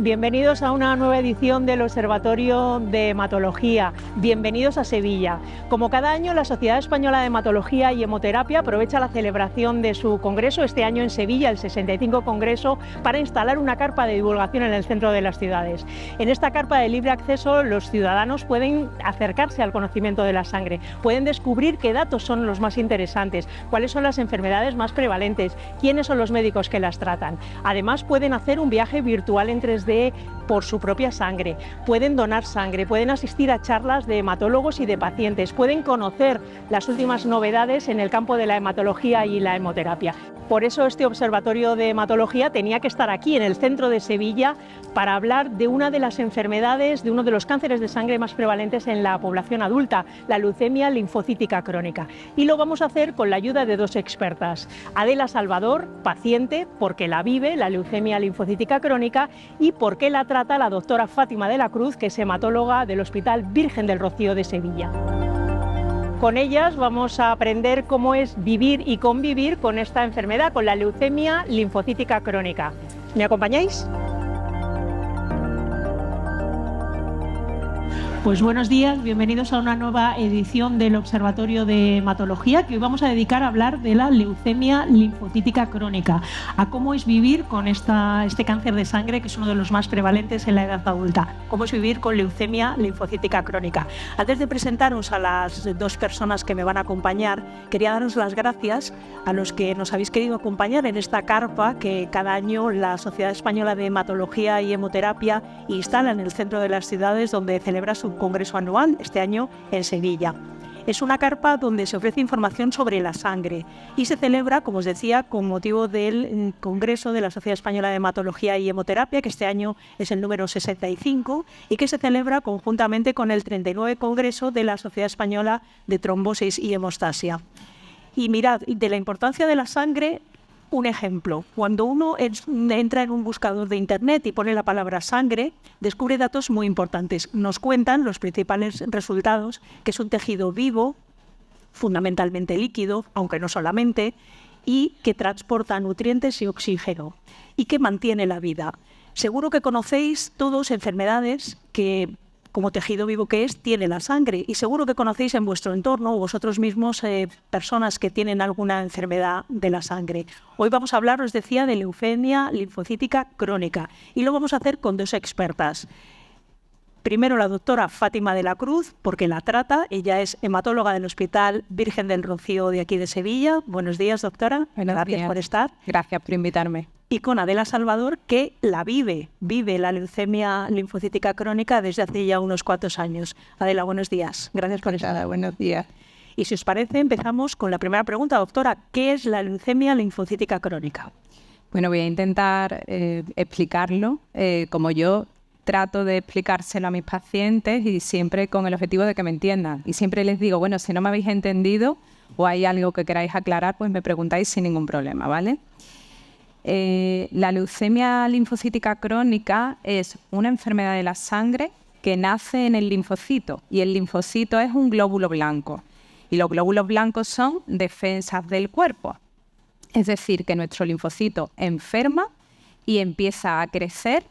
Bienvenidos a una nueva edición del Observatorio de Hematología. Bienvenidos a Sevilla. Como cada año, la Sociedad Española de Hematología y Hemoterapia aprovecha la celebración de su congreso, este año en Sevilla, el 65 Congreso, para instalar una carpa de divulgación en el centro de las ciudades. En esta carpa de libre acceso, los ciudadanos pueden acercarse al conocimiento de la sangre, pueden descubrir qué datos son los más interesantes, cuáles son las enfermedades más prevalentes, quiénes son los médicos que las tratan. Además, pueden hacer un viaje virtual en 3D por su propia sangre, pueden donar sangre, pueden asistir a charlas de hematólogos y de pacientes, pueden conocer las últimas novedades en el campo de la hematología y la hemoterapia. Por eso este Observatorio de Hematología tenía que estar aquí, en el centro de Sevilla, para hablar de una de las enfermedades, de uno de los cánceres de sangre más prevalentes en la población adulta, la leucemia linfocítica crónica. Y lo vamos a hacer con la ayuda de dos expertas. Adela Salvador, paciente, porque la vive, la leucemia linfocítica crónica, y porque la trata la doctora Fátima de la Cruz, que es hematóloga del Hospital Virgen del Rocío de Sevilla. Con ellas vamos a aprender cómo es vivir y convivir con esta enfermedad, con la leucemia linfocítica crónica. ¿Me acompañáis? Pues buenos días, bienvenidos a una nueva edición del Observatorio de Hematología, que hoy vamos a dedicar a hablar de la leucemia linfocítica crónica, a cómo es vivir con este cáncer de sangre, que es uno de los más prevalentes en la edad adulta, cómo es vivir con leucemia linfocítica crónica. Antes de presentaros a las dos personas que me van a acompañar, quería daros las gracias a los que nos habéis querido acompañar en esta carpa que cada año la Sociedad Española de Hematología y Hemoterapia instala en el centro de las ciudades, donde celebra su congreso anual, este año en Sevilla. Es una carpa donde se ofrece información sobre la sangre y se celebra, como os decía, con motivo del Congreso de la Sociedad Española de Hematología y Hemoterapia, que este año es el número 65 y que se celebra conjuntamente con el 39 Congreso de la Sociedad Española de Trombosis y Hemostasia. Y mirad, de la importancia de la sangre, un ejemplo. Cuando uno entra en un buscador de internet y pone la palabra sangre, descubre datos muy importantes. Nos cuentan los principales resultados, que es un tejido vivo, fundamentalmente líquido, aunque no solamente, y que transporta nutrientes y oxígeno, y que mantiene la vida. Seguro que conocéis todos enfermedades que, como tejido vivo que es, tiene la sangre, y seguro que conocéis en vuestro entorno, vosotros mismos, personas que tienen alguna enfermedad de la sangre. Hoy vamos a hablar, os decía, de leucemia linfocítica crónica, y lo vamos a hacer con dos expertas. Primero la doctora Fátima de la Cruz, porque la trata. Ella es hematóloga del Hospital Virgen del Rocío de aquí de Sevilla. Buenos días, doctora. Gracias por estar. Gracias por invitarme. Y con Adela Salvador, que la vive la leucemia linfocítica crónica desde hace ya unos cuantos años. Adela, buenos días. Gracias por estar. Buenos días. Y si os parece, empezamos con la primera pregunta, doctora. ¿Qué es la leucemia linfocítica crónica? Bueno, voy a intentar explicarlo como yo trato de explicárselo a mis pacientes, y siempre con el objetivo de que me entiendan. Y siempre les digo, bueno, si no me habéis entendido o hay algo que queráis aclarar, pues me preguntáis sin ningún problema, ¿vale? La leucemia linfocítica crónica es una enfermedad de la sangre que nace en el linfocito, y el linfocito es un glóbulo blanco, y los glóbulos blancos son defensas del cuerpo. Es decir, que nuestro linfocito enferma y empieza a crecer,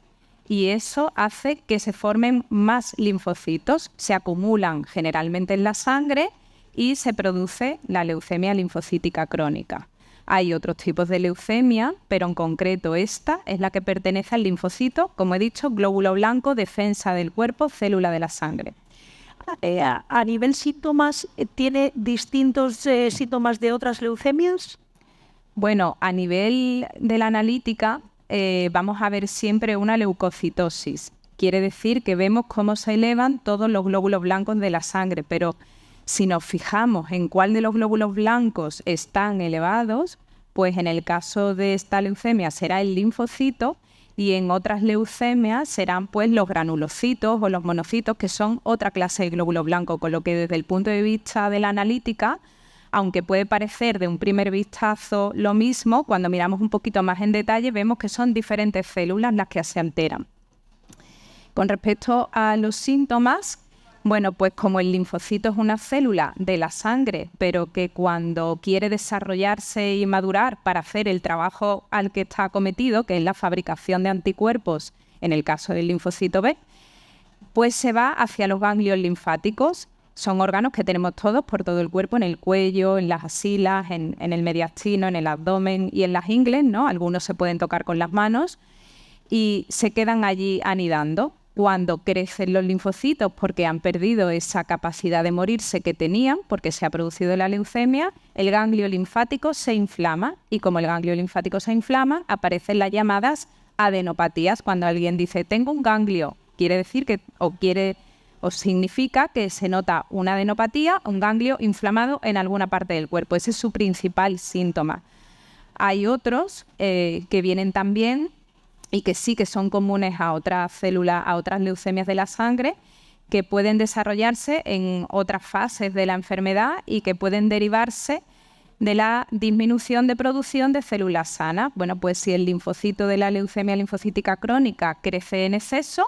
y eso hace que se formen más linfocitos, se acumulan generalmente en la sangre y se produce la leucemia linfocítica crónica. Hay otros tipos de leucemia, pero en concreto esta es la que pertenece al linfocito, como he dicho, glóbulo blanco, defensa del cuerpo, célula de la sangre. A nivel síntomas, ¿tiene distintos síntomas de otras leucemias? Bueno, a nivel de la analítica vamos a ver siempre una leucocitosis. Quiere decir que vemos cómo se elevan todos los glóbulos blancos de la sangre, pero si nos fijamos en cuál de los glóbulos blancos están elevados, pues en el caso de esta leucemia será el linfocito, y en otras leucemias serán pues los granulocitos o los monocitos, que son otra clase de glóbulo blanco, con lo que desde el punto de vista de la analítica, aunque puede parecer de un primer vistazo lo mismo, cuando miramos un poquito más en detalle vemos que son diferentes células las que se alteran. Con respecto a los síntomas, bueno, pues como el linfocito es una célula de la sangre, pero que cuando quiere desarrollarse y madurar para hacer el trabajo al que está acometido, que es la fabricación de anticuerpos en el caso del linfocito B, pues se va hacia los ganglios linfáticos. Son órganos que tenemos todos por todo el cuerpo, en el cuello, en las axilas, en el mediastino, en el abdomen y en las ingles, ¿no? Algunos se pueden tocar con las manos y se quedan allí anidando. Cuando crecen los linfocitos porque han perdido esa capacidad de morirse que tenían, porque se ha producido la leucemia, el ganglio linfático se inflama y como el ganglio linfático se inflama, aparecen las llamadas adenopatías. Cuando alguien dice tengo un ganglio, quiere decir que o significa que se nota una adenopatía, un ganglio inflamado en alguna parte del cuerpo. Ese es su principal síntoma. Hay otros que vienen también y que sí que son comunes a otras células, a otras leucemias de la sangre, que pueden desarrollarse en otras fases de la enfermedad y que pueden derivarse de la disminución de producción de células sanas. Bueno, pues si el linfocito de la leucemia linfocítica crónica crece en exceso,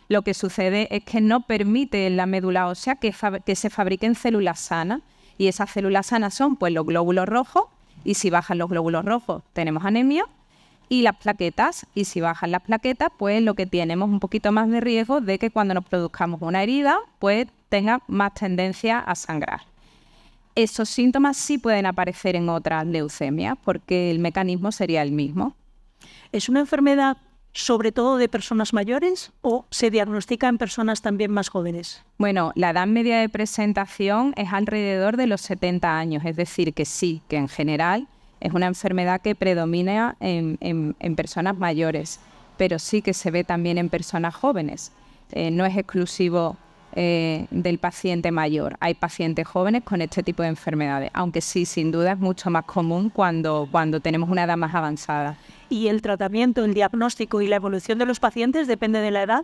lo que sucede es que no permite en la médula ósea que se fabriquen células sanas. Y esas células sanas son pues los glóbulos rojos, y si bajan los glóbulos rojos tenemos anemia, y las plaquetas, y si bajan las plaquetas, pues lo que tenemos un poquito más de riesgo de que cuando nos produzcamos una herida, pues tenga más tendencia a sangrar. Esos síntomas sí pueden aparecer en otras leucemias, porque el mecanismo sería el mismo. ¿Es una enfermedad sobre todo de personas mayores o se diagnostica en personas también más jóvenes? Bueno, la edad media de presentación es alrededor de los 70 años, es decir, que sí, que en general es una enfermedad que predomina en personas mayores, pero sí que se ve también en personas jóvenes. No es exclusivo del paciente mayor. Hay pacientes jóvenes con este tipo de enfermedades, aunque sí, sin duda, es mucho más común cuando tenemos una edad más avanzada. ¿Y el tratamiento, el diagnóstico y la evolución de los pacientes depende de la edad?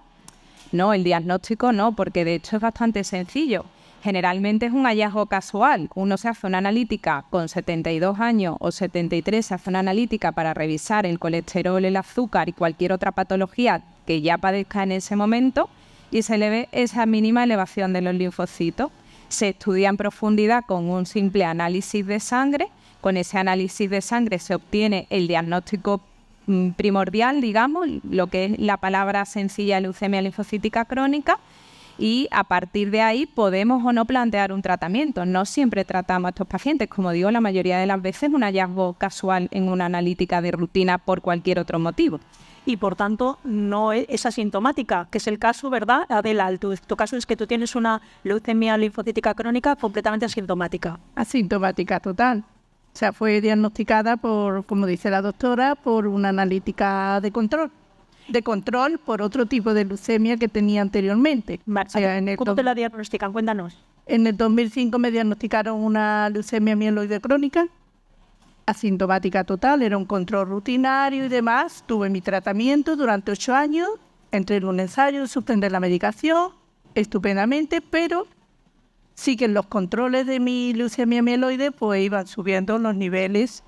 No, el diagnóstico no, porque de hecho es bastante sencillo. Generalmente es un hallazgo casual. Uno se hace una analítica con 72 años o 73, se hace una analítica para revisar el colesterol, el azúcar y cualquier otra patología que ya padezca en ese momento y se le ve esa mínima elevación de los linfocitos. Se estudia en profundidad con un simple análisis de sangre. Con ese análisis de sangre se obtiene el diagnóstico primordial, digamos, lo que es la palabra sencilla leucemia linfocítica crónica, y a partir de ahí podemos o no plantear un tratamiento. No siempre tratamos a estos pacientes, como digo, la mayoría de las veces un hallazgo casual en una analítica de rutina por cualquier otro motivo. Y por tanto no es asintomática, que es el caso, ¿verdad, Adela? Tu caso es que tú tienes una leucemia linfocítica crónica completamente asintomática. Asintomática total. O sea, fue diagnosticada por, como dice la doctora, por una analítica de control. De control por otro tipo de leucemia que tenía anteriormente. Vale. O sea, ¿cómo te la diagnostican? Cuéntanos. En el 2005 me diagnosticaron una leucemia mieloide crónica, asintomática total, era un control rutinario y demás. Tuve mi tratamiento durante 8 años, entré en un ensayo, suspender la medicación, estupendamente, pero sí que en los controles de mi leucemia mieloide pues iban subiendo los niveles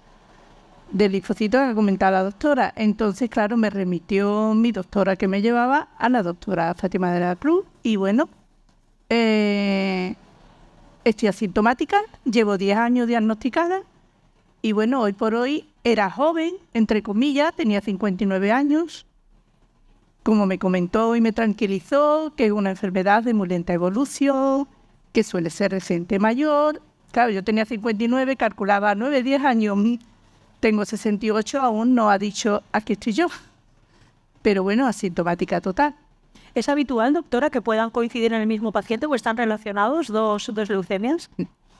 de linfocitos que comentaba la doctora. Entonces, claro, me remitió mi doctora que me llevaba a la doctora Fátima de la Cruz y bueno, estoy asintomática, llevo 10 años diagnosticada y bueno, hoy por hoy era joven, entre comillas, tenía 59 años, como me comentó y me tranquilizó, que es una enfermedad de muy lenta evolución, que suele ser de gente mayor. Claro, yo tenía 59, calculaba 9, 10 años, tengo 68, aún no ha dicho aquí estoy yo. Pero bueno, asintomática total. ¿Es habitual, doctora, que puedan coincidir en el mismo paciente o están relacionados dos leucemias?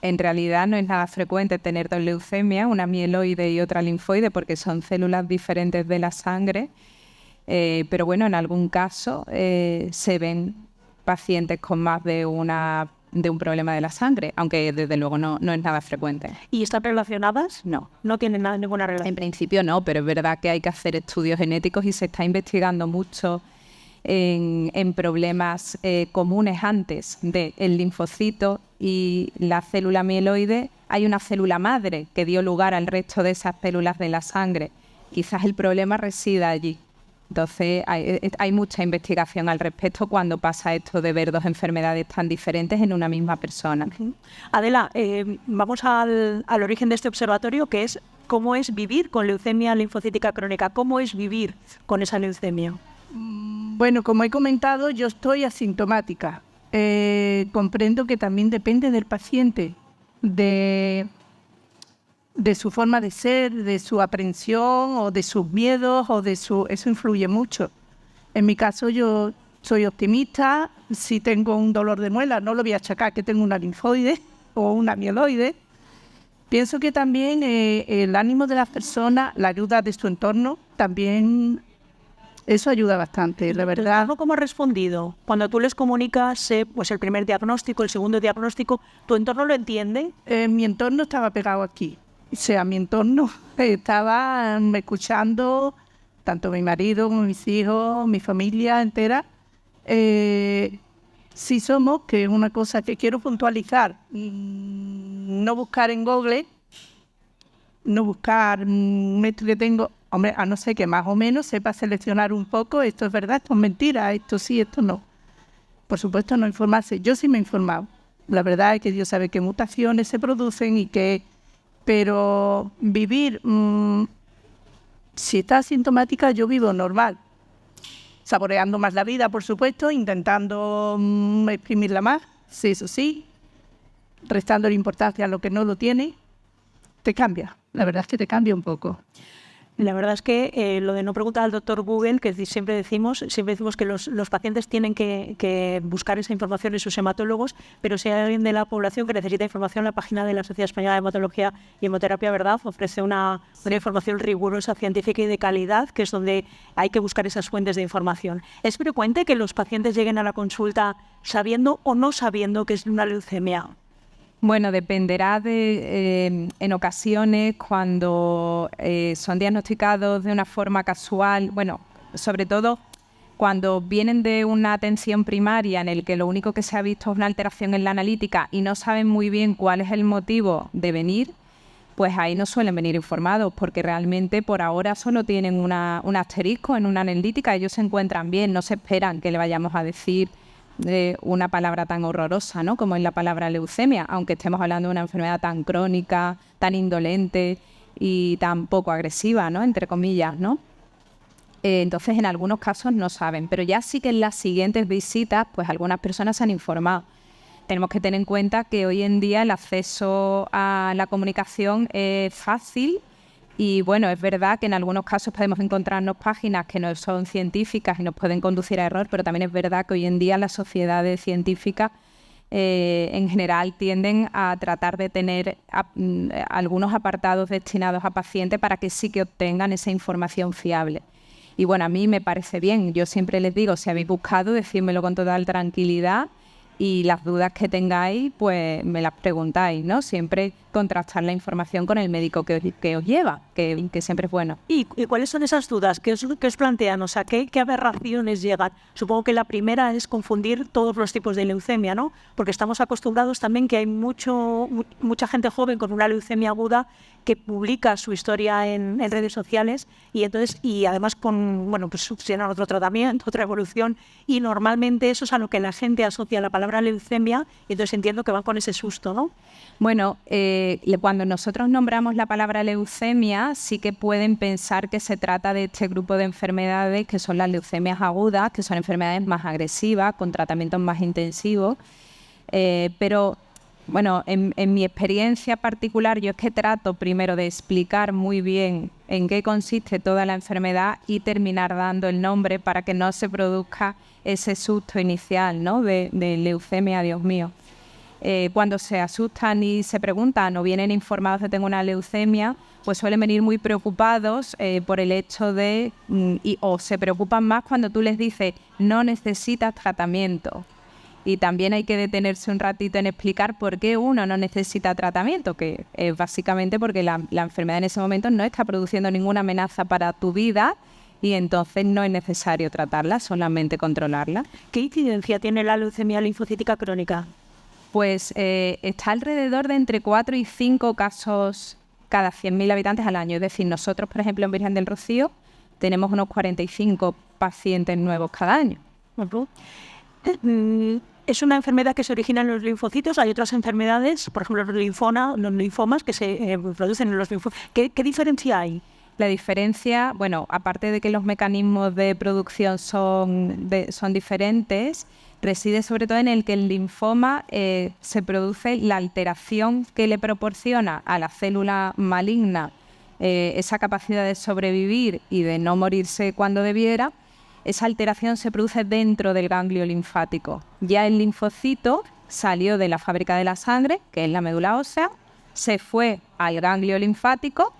En realidad no es nada frecuente tener dos leucemias, una mieloide y otra linfoide, porque son células diferentes de la sangre. Pero bueno, en algún caso se ven pacientes con más de un problema de la sangre, aunque desde luego no es nada frecuente. ¿Y están relacionadas? No. No tienen ninguna relación. En principio no, pero es verdad que hay que hacer estudios genéticos y se está investigando mucho en problemas comunes antes del linfocito y la célula mieloide. Hay una célula madre que dio lugar al resto de esas células de la sangre. Quizás el problema resida allí. Entonces hay mucha investigación al respecto cuando pasa esto de ver dos enfermedades tan diferentes en una misma persona. Adela, vamos al origen de este observatorio, que es cómo es vivir con leucemia linfocítica crónica. ¿Cómo es vivir con esa leucemia? Bueno, como he comentado, yo estoy asintomática. Comprendo que también depende del paciente, de su forma de ser, de su aprensión o de sus miedos eso influye mucho. En mi caso yo soy optimista. Si tengo un dolor de muela no lo voy a achacar que tengo una linfoide o una mieloide. Pienso que también el ánimo de las personas, la ayuda de su entorno, también eso ayuda bastante, la verdad. ¿Cómo has respondido? Cuando tú les comunicas pues el primer diagnóstico, el segundo diagnóstico, ¿tu entorno lo entiende? Mi entorno estaba pegado aquí. O sea, mi entorno estaba escuchando, tanto mi marido como mis hijos, mi familia entera. Sí somos, que es una cosa que quiero puntualizar, no buscar en Google, no buscar esto que tengo, hombre, a no ser que más o menos sepa seleccionar un poco, esto es verdad, esto es mentira, esto sí, esto no. Por supuesto, no informarse. Yo sí me he informado. La verdad es que Dios sabe qué mutaciones se producen pero vivir, si está asintomática, yo vivo normal. Saboreando más la vida, por supuesto, intentando exprimirla más, sí, eso sí, restando la importancia a lo que no lo tiene, te cambia. La verdad es que te cambia un poco. La verdad es que lo de no preguntar al doctor Google, que siempre decimos que los pacientes tienen que buscar esa información en sus hematólogos, pero si hay alguien de la población que necesita información, la página de la Sociedad Española de Hematología y Hemoterapia, ¿verdad?, ofrece una información rigurosa, científica y de calidad, que es donde hay que buscar esas fuentes de información. ¿Es frecuente que los pacientes lleguen a la consulta sabiendo o no sabiendo que es una leucemia? Bueno, dependerá en ocasiones cuando son diagnosticados de una forma casual, bueno, sobre todo cuando vienen de una atención primaria en el que lo único que se ha visto es una alteración en la analítica y no saben muy bien cuál es el motivo de venir, pues ahí no suelen venir informados porque realmente por ahora solo tienen un asterisco en una analítica, ellos se encuentran bien, no se esperan que le vayamos a decir una palabra tan horrorosa, ¿no?, como es la palabra leucemia, aunque estemos hablando de una enfermedad tan crónica, tan indolente y tan poco agresiva, ¿no?, entre comillas, ¿no? Entonces, en algunos casos no saben, pero ya sí que en las siguientes visitas, pues algunas personas se han informado. Tenemos que tener en cuenta que hoy en día el acceso a la comunicación es fácil. Y bueno, es verdad que en algunos casos podemos encontrarnos páginas que no son científicas y nos pueden conducir a error, pero también es verdad que hoy en día las sociedades científicas en general tienden a tratar de tener algunos apartados destinados a pacientes para que sí que obtengan esa información fiable. Y bueno, a mí me parece bien. Yo siempre les digo, si habéis buscado, decídmelo con total tranquilidad. Y las dudas que tengáis, pues me las preguntáis, ¿no? Siempre contrastar la información con el médico que os lleva, que siempre es bueno. ¿Y cuáles son esas dudas? ¿Qué os plantean? O sea, ¿qué aberraciones llegan? Supongo que la primera es confundir todos los tipos de leucemia, ¿no? Porque estamos acostumbrados también que hay mucha gente joven con una leucemia aguda que publica su historia en redes sociales y además pues tienen otro tratamiento, otra evolución, y normalmente eso es a lo que la gente asocia la palabra leucemia, y entonces entiendo que van con ese susto, ¿no? Bueno, cuando nosotros nombramos la palabra leucemia, sí que pueden pensar que se trata de este grupo de enfermedades que son las leucemias agudas, que son enfermedades más agresivas, con tratamientos más intensivos, pero bueno, en mi experiencia particular, yo es que trato primero de explicar muy bien en qué consiste toda la enfermedad y terminar dando el nombre para que no se produzca ese susto inicial, ¿no?, de leucemia, Dios mío. Cuando se asustan y se preguntan o vienen informados de que tengo una leucemia, pues suelen venir muy preocupados por el hecho o se preocupan más cuando tú les dices no necesitas tratamiento. Y también hay que detenerse un ratito en explicar por qué uno no necesita tratamiento, que es básicamente porque la enfermedad en ese momento no está produciendo ninguna amenaza para tu vida y entonces no es necesario tratarla, solamente controlarla. ¿Qué incidencia tiene la leucemia linfocítica crónica? Pues está alrededor de entre 4 y 5 casos cada 100.000 habitantes al año. Es decir, nosotros, por ejemplo, en Virgen del Rocío tenemos unos 45 pacientes nuevos cada año. Es una enfermedad que se origina en los linfocitos. Hay otras enfermedades, por ejemplo los linfomas, que se producen en los linfocitos. ¿Qué diferencia hay? La diferencia, bueno, aparte de que los mecanismos de producción son diferentes, reside sobre todo en el que el linfoma se produce la alteración que le proporciona a la célula maligna esa capacidad de sobrevivir y de no morirse cuando debiera. Esa alteración se produce dentro del ganglio linfático. Ya el linfocito salió de la fábrica de la sangre, que es la médula ósea, se fue al ganglio linfático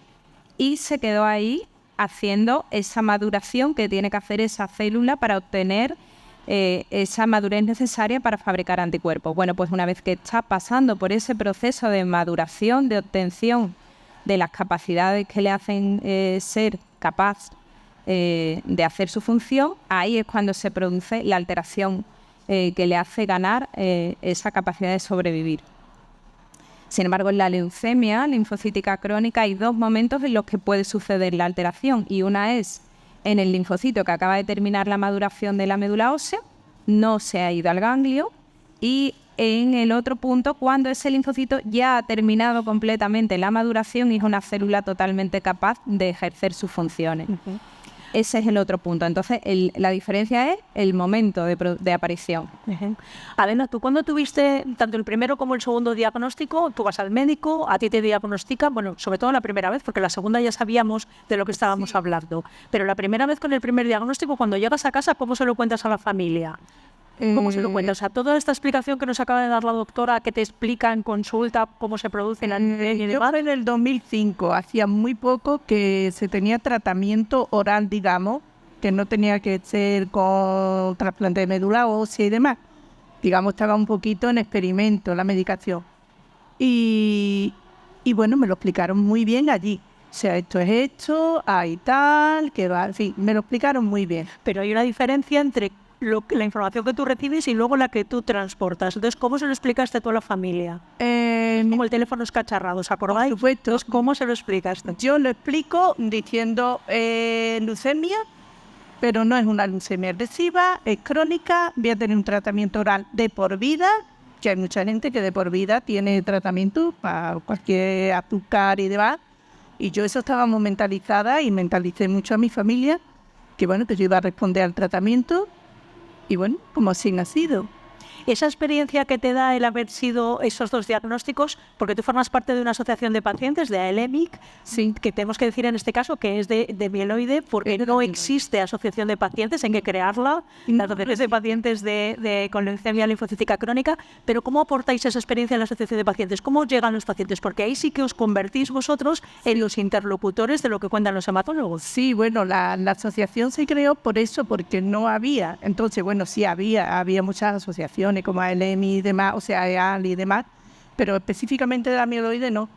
y se quedó ahí haciendo esa maduración que tiene que hacer esa célula para obtener esa madurez necesaria para fabricar anticuerpos. Bueno, pues una vez que está pasando por ese proceso de maduración, de obtención de las capacidades que le hacen ser capaz de hacer su función, ahí es cuando se produce la alteración que le hace ganar esa capacidad de sobrevivir. Sin embargo, en la leucemia linfocítica crónica hay dos momentos en los que puede suceder la alteración, y una es en el linfocito que acaba de terminar la maduración de la médula ósea, no se ha ido al ganglio, y en el otro punto cuando ese linfocito ya ha terminado completamente la maduración y es una célula totalmente capaz de ejercer sus funciones. Uh-huh. Ese es el otro punto. Entonces, la diferencia es el momento de aparición. Uh-huh. Adela, tú cuando tuviste tanto el primero como el segundo diagnóstico, tú vas al médico, a ti te diagnostican, bueno, sobre todo la primera vez, porque la segunda ya sabíamos de lo que estábamos hablando, pero la primera vez con el primer diagnóstico, cuando llegas a casa, ¿cómo se lo cuentas a la familia? ¿Cómo se lo cuentas? O sea, toda esta explicación que nos acaba de dar la doctora, que te explica en consulta cómo se produce la anemia y demás. Yo en el 2005, hacía muy poco que se tenía tratamiento oral, digamos, que no tenía que ser con trasplante de médula ósea y demás. Digamos, estaba un poquito en experimento la medicación. Y bueno, me lo explicaron muy bien allí. O sea, esto es esto, hay tal, que va, en fin, me lo explicaron muy bien. Pero hay una diferencia entre la información que tú recibes y luego la que tú transportas. Entonces, ¿cómo se lo explicaste tú a la familia? Como el teléfono escacharrado, ¿os acordáis? Por supuesto. Entonces, ¿cómo se lo explicaste? Yo lo explico diciendo leucemia, pero no es una leucemia agresiva, es crónica, voy a tener un tratamiento oral de por vida, que hay mucha gente que de por vida tiene tratamiento para cualquier azúcar y demás, y yo eso estábamos mentalizada y mentalicé mucho a mi familia, que bueno, que yo iba a responder al tratamiento. Y bueno, como así ha sido. Esa experiencia que te da el haber sido esos dos diagnósticos, porque tú formas parte de una asociación de pacientes, de AELEMIC, sí, que tenemos que decir en este caso que es de mieloide, porque no existe asociación de pacientes, hay que crearla, la asociación de pacientes con leucemia linfocítica crónica, pero ¿cómo aportáis esa experiencia en la asociación de pacientes? ¿Cómo llegan los pacientes? Porque ahí sí que os convertís vosotros en los interlocutores de lo que cuentan los hematólogos. Sí, bueno, la asociación se creó por eso, porque no había. Entonces, bueno, sí había muchas asociaciones como AELEMI y demás, o sea, EAL y demás, pero específicamente de la mieloide no.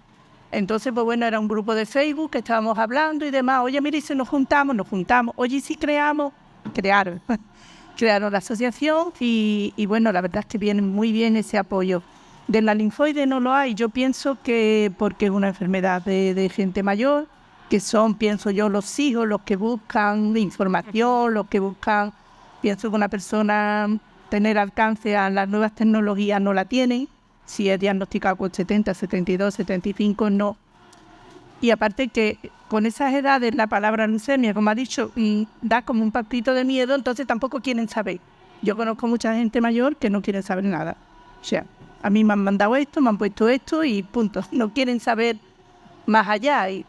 Entonces, pues bueno, era un grupo de Facebook que estábamos hablando y demás. Oye, mire, si nos juntamos. Oye, si crearon la asociación y bueno, la verdad es que viene muy bien ese apoyo. De la linfoide no lo hay. Yo pienso que porque es una enfermedad de gente mayor, que son, pienso yo, los hijos los que buscan información, los que buscan, pienso que una persona tener alcance a las nuevas tecnologías no la tienen, si es diagnosticado con 70, 72, 75, no. Y aparte que con esas edades la palabra leucemia, como ha dicho, da como un poquito de miedo, entonces tampoco quieren saber. Yo conozco mucha gente mayor que no quiere saber nada. O sea, a mí me han mandado esto, me han puesto esto y punto. No quieren saber más allá y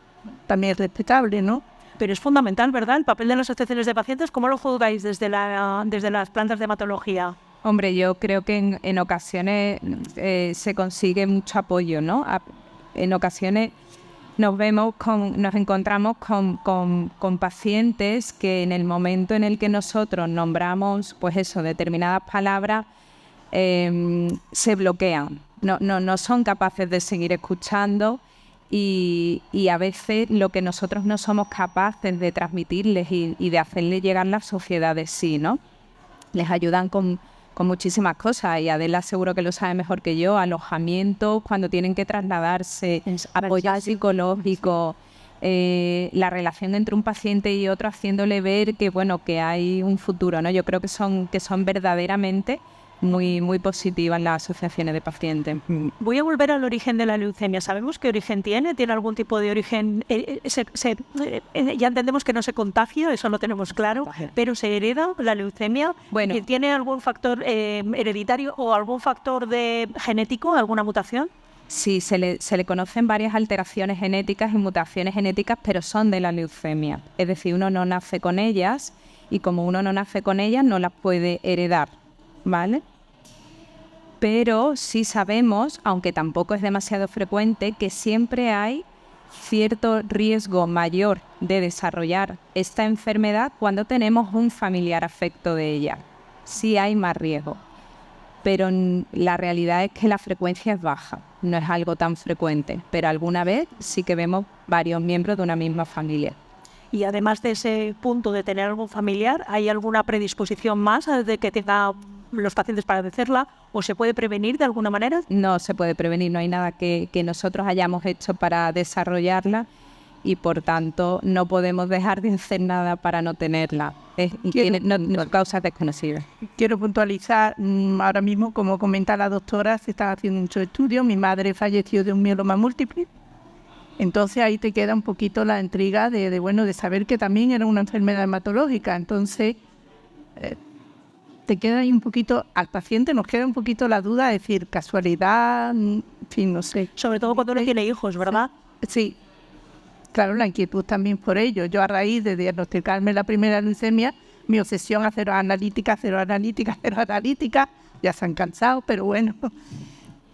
también es respetable, ¿no? Pero es fundamental, ¿verdad? El papel de las asociaciones de pacientes, ¿cómo lo juzgáis desde las plantas de hematología? Hombre, yo creo que en ocasiones se consigue mucho apoyo, ¿no? En ocasiones nos encontramos con pacientes que en el momento en el que nosotros nombramos, pues eso, determinadas palabras, se bloquean. No son capaces de seguir escuchando. Y a veces lo que nosotros no somos capaces de transmitirles y de hacerles llegar las sociedades sí, ¿no? Les ayudan con muchísimas cosas y Adela seguro que lo sabe mejor que yo, alojamientos cuando tienen que trasladarse, apoyo psicológico, la relación entre un paciente y otro haciéndole ver que bueno que hay un futuro, ¿no? Yo creo que son verdaderamente muy, muy positiva en las asociaciones de pacientes. Voy a volver al origen de la leucemia. ¿Sabemos qué origen tiene? ¿Tiene algún tipo de origen? Ya entendemos que no se contagia, eso lo tenemos claro, pero ¿se hereda la leucemia? Bueno. ¿Tiene algún factor hereditario o algún factor genético, alguna mutación? Sí, se le conocen varias alteraciones genéticas y mutaciones genéticas, pero son de la leucemia. Es decir, uno no nace con ellas y como uno no nace con ellas, no las puede heredar, ¿vale? Pero sí sabemos, aunque tampoco es demasiado frecuente, que siempre hay cierto riesgo mayor de desarrollar esta enfermedad cuando tenemos un familiar afecto de ella. Sí hay más riesgo, pero la realidad es que la frecuencia es baja, no es algo tan frecuente, pero alguna vez sí que vemos varios miembros de una misma familia. Y además de ese punto de tener algún familiar, ¿hay alguna predisposición más de que tenga los pacientes para padecerla o se puede prevenir de alguna manera? No se puede prevenir, no hay nada que nosotros hayamos hecho para desarrollarla y por tanto no podemos dejar de hacer nada para no tenerla. Tiene causas desconocidas. Quiero puntualizar, ahora mismo, como comenta la doctora, se están haciendo muchos estudios. Mi madre falleció de un mieloma múltiple. Entonces ahí te queda un poquito la intriga de saber que también era una enfermedad hematológica. Entonces te queda ahí un poquito, al paciente nos queda un poquito la duda de decir casualidad, en fin, no sé. Sobre todo cuando uno tiene hijos, ¿verdad? Sí, claro, la inquietud también por ello. Yo a raíz de diagnosticarme la primera leucemia, mi obsesión a cero analítica, ya se han cansado, pero bueno.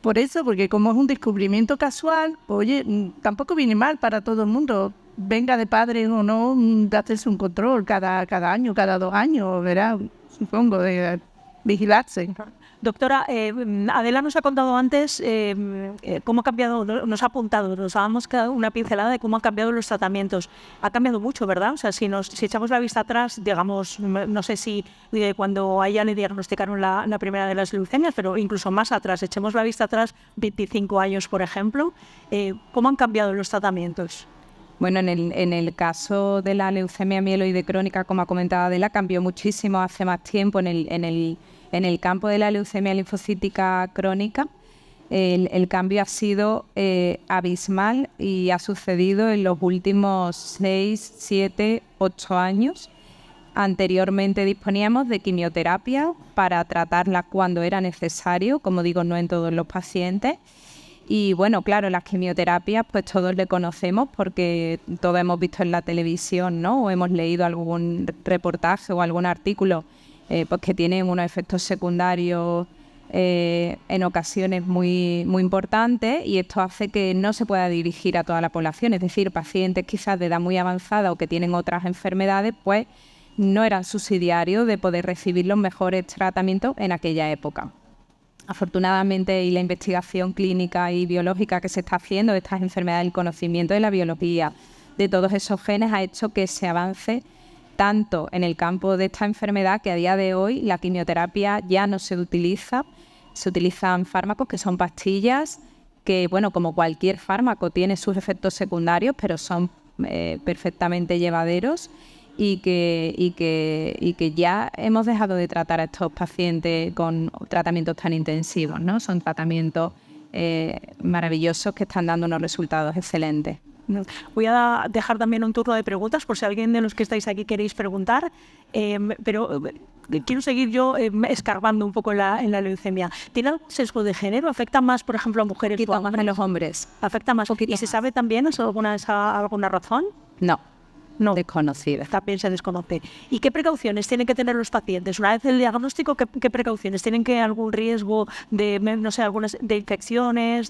Por eso, porque como es un descubrimiento casual, oye, tampoco viene mal para todo el mundo. Venga de padre o no, de hacerse un control cada año, cada 2 años, verá, supongo, de vigilarse. Doctora, Adela nos ha contado antes cómo ha cambiado, nos ha apuntado, nos dábamos una pincelada de cómo han cambiado los tratamientos. Ha cambiado mucho, ¿verdad? O sea, si echamos la vista atrás, digamos, no sé si cuando a ella le diagnosticaron la primera de las leucemias, pero incluso más atrás, echemos la vista atrás 25 años, por ejemplo, ¿cómo han cambiado los tratamientos? Bueno, en el caso de la leucemia mieloide crónica, como ha comentado Adela, cambió muchísimo hace más tiempo. En el campo de la leucemia linfocítica crónica, el cambio ha sido abismal y ha sucedido en los últimos 6, 7, 8 años. Anteriormente disponíamos de quimioterapia para tratarla cuando era necesario, como digo, no en todos los pacientes. Y bueno, claro, las quimioterapias pues todos le conocemos porque todos hemos visto en la televisión, ¿no? O hemos leído algún reportaje o algún artículo pues que tienen unos efectos secundarios en ocasiones muy, muy importantes, y esto hace que no se pueda dirigir a toda la población. Es decir, pacientes quizás de edad muy avanzada o que tienen otras enfermedades, pues no eran subsidiarios de poder recibir los mejores tratamientos en aquella época. Afortunadamente, y la investigación clínica y biológica que se está haciendo de estas enfermedades, el conocimiento de la biología de todos esos genes ha hecho que se avance tanto en el campo de esta enfermedad que a día de hoy la quimioterapia ya no se utiliza. Se utilizan fármacos que son pastillas que, bueno, como cualquier fármaco, tiene sus efectos secundarios, pero son perfectamente llevaderos. Y que ya hemos dejado de tratar a estos pacientes con tratamientos tan intensivos, ¿no? Son tratamientos maravillosos que están dando unos resultados excelentes. Voy a dejar también un turno de preguntas por si alguien de los que estáis aquí queréis preguntar, pero quiero seguir yo escarbando un poco en la leucemia. ¿Tiene algún sesgo de género? ¿Afecta más, por ejemplo, a mujeres o a más a los hombres? ¿Afecta más? ¿Y se sabe también alguna razón? No, desconocida. También se desconoce. ¿Y qué precauciones tienen que tener los pacientes? Una vez el diagnóstico, ¿qué precauciones? ¿Tienen que algún riesgo de, no sé, algunas de infecciones?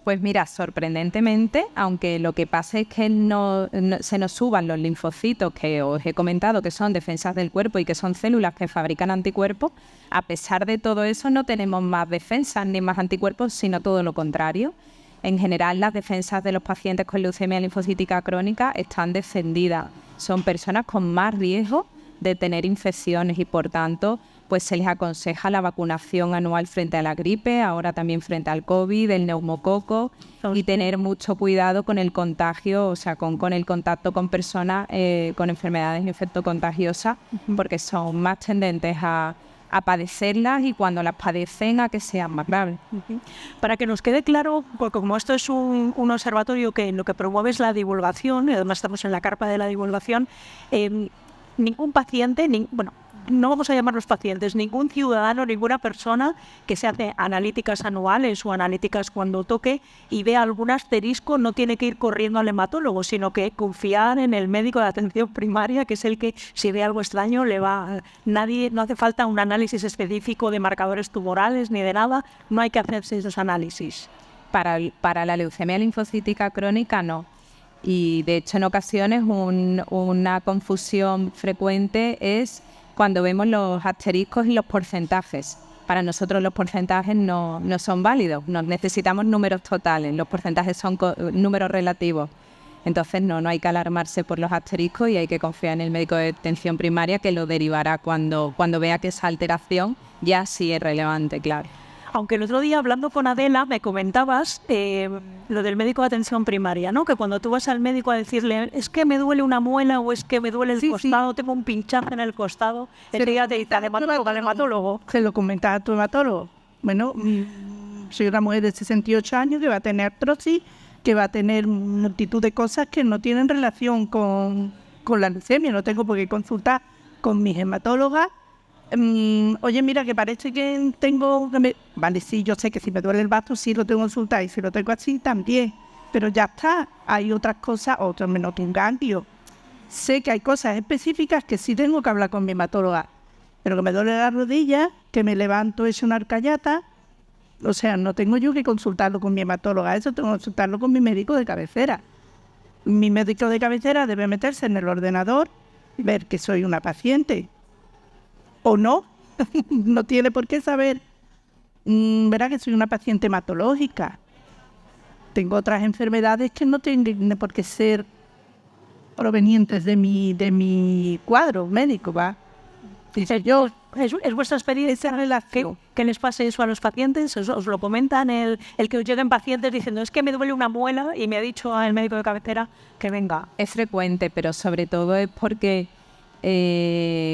Pues mira, sorprendentemente, aunque lo que pasa es que no se nos suban los linfocitos que os he comentado, que son defensas del cuerpo y que son células que fabrican anticuerpos, a pesar de todo eso no tenemos más defensas ni más anticuerpos, sino todo lo contrario. En general, las defensas de los pacientes con leucemia linfocítica crónica están descendidas. Son personas con más riesgo de tener infecciones y, por tanto, pues se les aconseja la vacunación anual frente a la gripe, ahora también frente al COVID, el neumococo, y tener mucho cuidado con el contagio, o sea, con el contacto con personas con enfermedades infectocontagiosas, porque son más tendentes a a padecerlas y cuando las padecen a que sean más graves. Para que nos quede claro, porque como esto es un observatorio que lo que promueve es la divulgación, y además estamos en la carpa de la divulgación, ningún paciente, no vamos a llamarlos pacientes, ningún ciudadano, ninguna persona que se hace analíticas anuales o analíticas cuando toque y vea algún asterisco no tiene que ir corriendo al hematólogo, sino que confiar en el médico de atención primaria, que es el que si ve algo extraño no hace falta un análisis específico de marcadores tumorales ni de nada, no hay que hacerse esos análisis. Para la leucemia linfocítica crónica no. Y de hecho en ocasiones una confusión frecuente es cuando vemos los asteriscos y los porcentajes. Para nosotros los porcentajes no son válidos, necesitamos números totales, los porcentajes son números relativos. Entonces no hay que alarmarse por los asteriscos y hay que confiar en el médico de atención primaria que lo derivará cuando vea que esa alteración ya sí es relevante, claro. Aunque el otro día, hablando con Adela, me comentabas lo del médico de atención primaria, ¿no? Que cuando tú vas al médico a decirle, es que me duele una muela o es que me duele el costado, tengo un pinchazo en el costado, enseguida te dice al hematólogo. Se lo comentas a tu hematólogo. Bueno, soy una mujer de 68 años que va a tener artrosis, que va a tener multitud de cosas que no tienen relación con la leucemia. No tengo por qué consultar con mis hematólogas. Oye, mira, que parece que tengo... Vale, sí, yo sé que si me duele el basto sí lo tengo que consultar y si lo tengo así también, pero ya está. Hay otras cosas, me noto un ganglio. Sé que hay cosas específicas que sí tengo que hablar con mi hematóloga, pero que me duele la rodilla, que me levanto es una arcayata, o sea, no tengo yo que consultarlo con mi hematóloga, eso tengo que consultarlo con mi médico de cabecera. Mi médico de cabecera debe meterse en el ordenador, ver que soy una paciente, o no, no tiene por qué saber, verá que soy una paciente hematológica. Tengo otras enfermedades que no tienen por qué ser provenientes de mi cuadro médico, ¿va? Dice yo, ¿Es vuestra experiencia que les pase eso a los pacientes? ¿Os lo comentan? El que os lleguen pacientes diciendo, es que me duele una muela y me ha dicho el médico de cabecera que venga. Es frecuente, pero sobre todo es porque...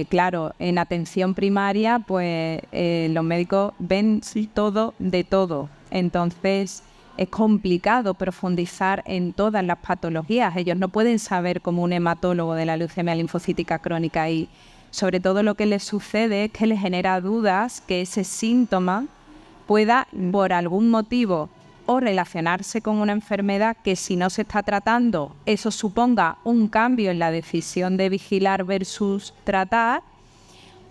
claro, en atención primaria pues los médicos ven todo de todo, entonces es complicado profundizar en todas las patologías. Ellos no pueden saber como un hematólogo de la leucemia linfocítica crónica y sobre todo lo que les sucede es que les genera dudas que ese síntoma pueda por algún motivo o relacionarse con una enfermedad que si no se está tratando, eso suponga un cambio en la decisión de vigilar versus tratar,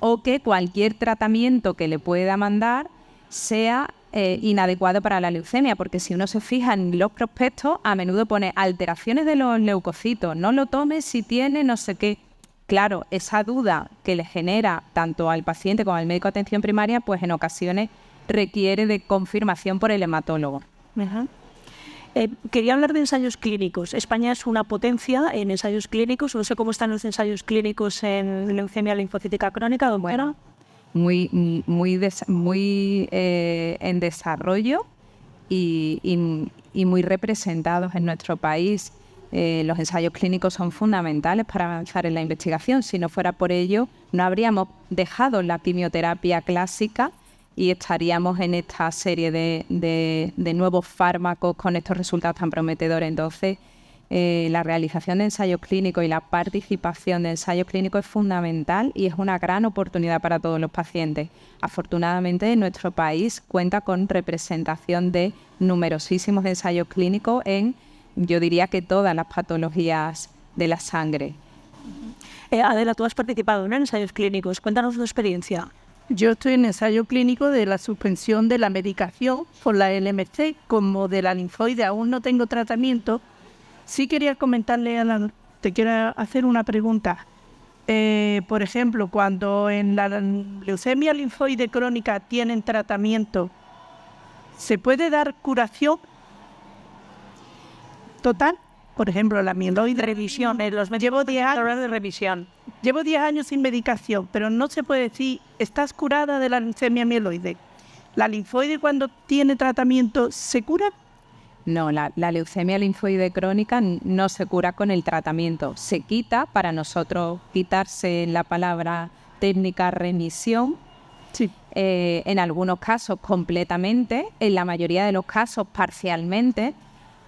o que cualquier tratamiento que le pueda mandar sea inadecuado para la leucemia, porque si uno se fija en los prospectos, a menudo pone alteraciones de los leucocitos, no lo tomes si tiene no sé qué. Claro, esa duda que le genera tanto al paciente como al médico de atención primaria, pues en ocasiones requiere de confirmación por el hematólogo. Uh-huh. Quería hablar de ensayos clínicos. España es una potencia en ensayos clínicos. No sé cómo están los ensayos clínicos en leucemia linfocítica crónica. Bueno, muy en desarrollo y muy representados en nuestro país. Los ensayos clínicos son fundamentales para avanzar en la investigación. Si no fuera por ello, no habríamos dejado la quimioterapia clásica y estaríamos en esta serie de nuevos fármacos con estos resultados tan prometedores. Entonces, la realización de ensayos clínicos y la participación de ensayos clínicos es fundamental y es una gran oportunidad para todos los pacientes. Afortunadamente, nuestro país cuenta con representación de numerosísimos ensayos clínicos en, yo diría que todas las patologías de la sangre. Adela, tú has participado en ensayos clínicos. Cuéntanos tu experiencia. Yo estoy en ensayo clínico de la suspensión de la medicación por la LMC, como de la linfoide aún no tengo tratamiento. Sí quería comentarle te quiero hacer una pregunta. Por ejemplo, cuando en la leucemia linfoide crónica tienen tratamiento, ¿se puede dar curación total? Por ejemplo, la mieloide. Revisión, Llevo 10 años de revisión. Llevo 10 años sin medicación, pero no se puede decir, estás curada de la leucemia mieloide. ¿La linfoide cuando tiene tratamiento se cura? No, la leucemia linfoide crónica no se cura con el tratamiento. Se quita, para nosotros quitarse la palabra técnica remisión, Sí. En algunos casos completamente, en la mayoría de los casos parcialmente,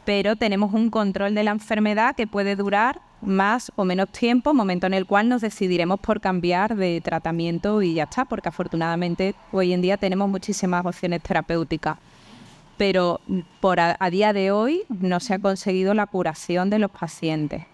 pero tenemos un control de la enfermedad que puede durar más o menos tiempo, momento en el cual nos decidiremos por cambiar de tratamiento y ya está, porque afortunadamente hoy en día tenemos muchísimas opciones terapéuticas. Pero a día de hoy no se ha conseguido la curación de los pacientes.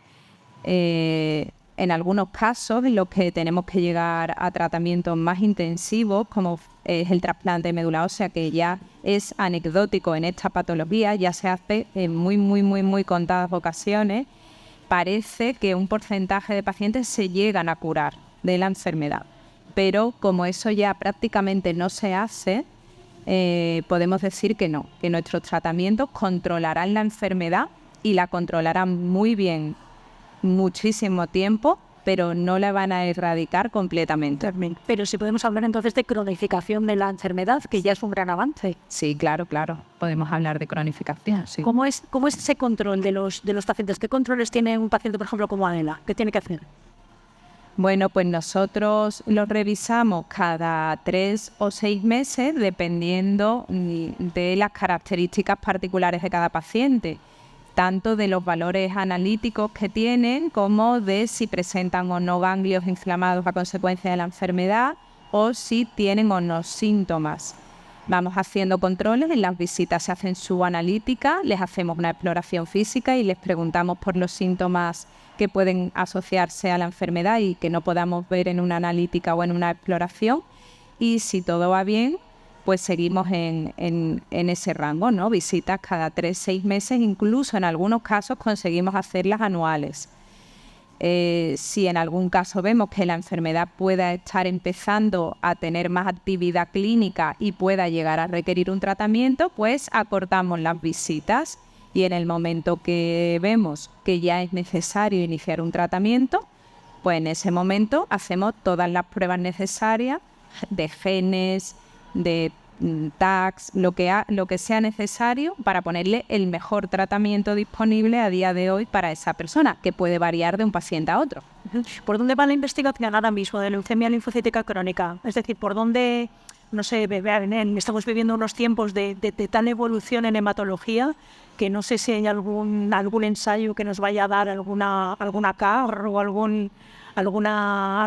En algunos casos en los que tenemos que llegar a tratamientos más intensivos, como es el trasplante de médula ósea, que ya es anecdótico en esta patología, ya se hace en muy contadas ocasiones, parece que un porcentaje de pacientes se llegan a curar de la enfermedad. Pero como eso ya prácticamente no se hace, podemos decir que no, que nuestros tratamientos controlarán la enfermedad y la controlarán muy bien muchísimo tiempo, pero no la van a erradicar completamente. Pero si podemos hablar entonces de cronificación de la enfermedad, que ya es un gran avance. Sí, claro. Podemos hablar de cronificación, sí. ¿Cómo es ese control de los pacientes? ¿Qué controles tiene un paciente, por ejemplo, como Adela? ¿Qué tiene que hacer? Bueno, pues nosotros los revisamos cada 3 o 6 meses, dependiendo de las características particulares de cada paciente, tanto de los valores analíticos que tienen como de si presentan o no ganglios inflamados a consecuencia de la enfermedad o si tienen o no síntomas. Vamos haciendo controles, en las visitas se hacen su analítica, les hacemos una exploración física y les preguntamos por los síntomas que pueden asociarse a la enfermedad y que no podamos ver en una analítica o en una exploración. Y si todo va bien, pues seguimos en ese rango, ¿no? Visitas cada 3-6 meses, incluso en algunos casos conseguimos hacerlas anuales. Si en algún caso vemos que la enfermedad pueda estar empezando a tener más actividad clínica y pueda llegar a requerir un tratamiento, pues acortamos las visitas y en el momento que vemos que ya es necesario iniciar un tratamiento, pues en ese momento hacemos todas las pruebas necesarias de genes, de tags, lo que sea necesario para ponerle el mejor tratamiento disponible a día de hoy para esa persona, que puede variar de un paciente a otro. ¿Por dónde va la investigación ahora mismo de leucemia linfocítica crónica? Es decir, ¿por dónde, no sé, estamos viviendo unos tiempos de tal evolución en hematología que no sé si hay algún ensayo que nos vaya a dar alguna CAR o algún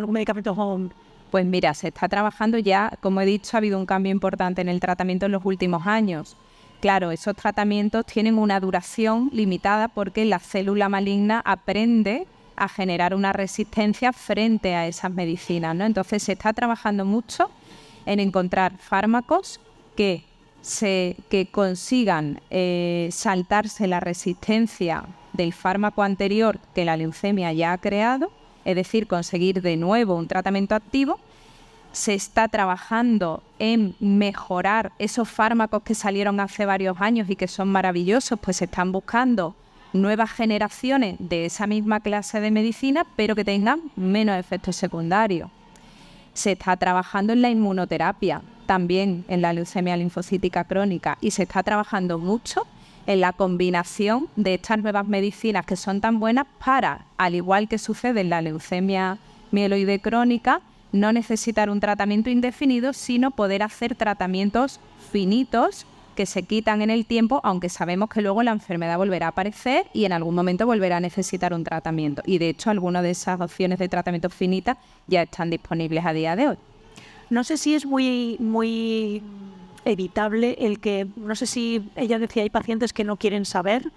medicamento? Pues mira, se está trabajando ya, como he dicho, ha habido un cambio importante en el tratamiento en los últimos años. Claro, esos tratamientos tienen una duración limitada porque la célula maligna aprende a generar una resistencia frente a esas medicinas, ¿no? Entonces se está trabajando mucho en encontrar fármacos que consigan saltarse la resistencia del fármaco anterior que la leucemia ya ha creado, es decir, conseguir de nuevo un tratamiento activo. Se está trabajando en mejorar esos fármacos que salieron hace varios años y que son maravillosos, pues se están buscando nuevas generaciones de esa misma clase de medicina, pero que tengan menos efectos secundarios. Se está trabajando en la inmunoterapia, también en la leucemia linfocítica crónica, y se está trabajando mucho en la combinación de estas nuevas medicinas que son tan buenas para, al igual que sucede en la leucemia mieloide crónica, no necesitar un tratamiento indefinido, sino poder hacer tratamientos finitos que se quitan en el tiempo, aunque sabemos que luego la enfermedad volverá a aparecer y en algún momento volverá a necesitar un tratamiento. Y de hecho, algunas de esas opciones de tratamiento finitas ya están disponibles a día de hoy. No sé si es muy evitable el que, no sé si ella decía, hay pacientes que no quieren saber.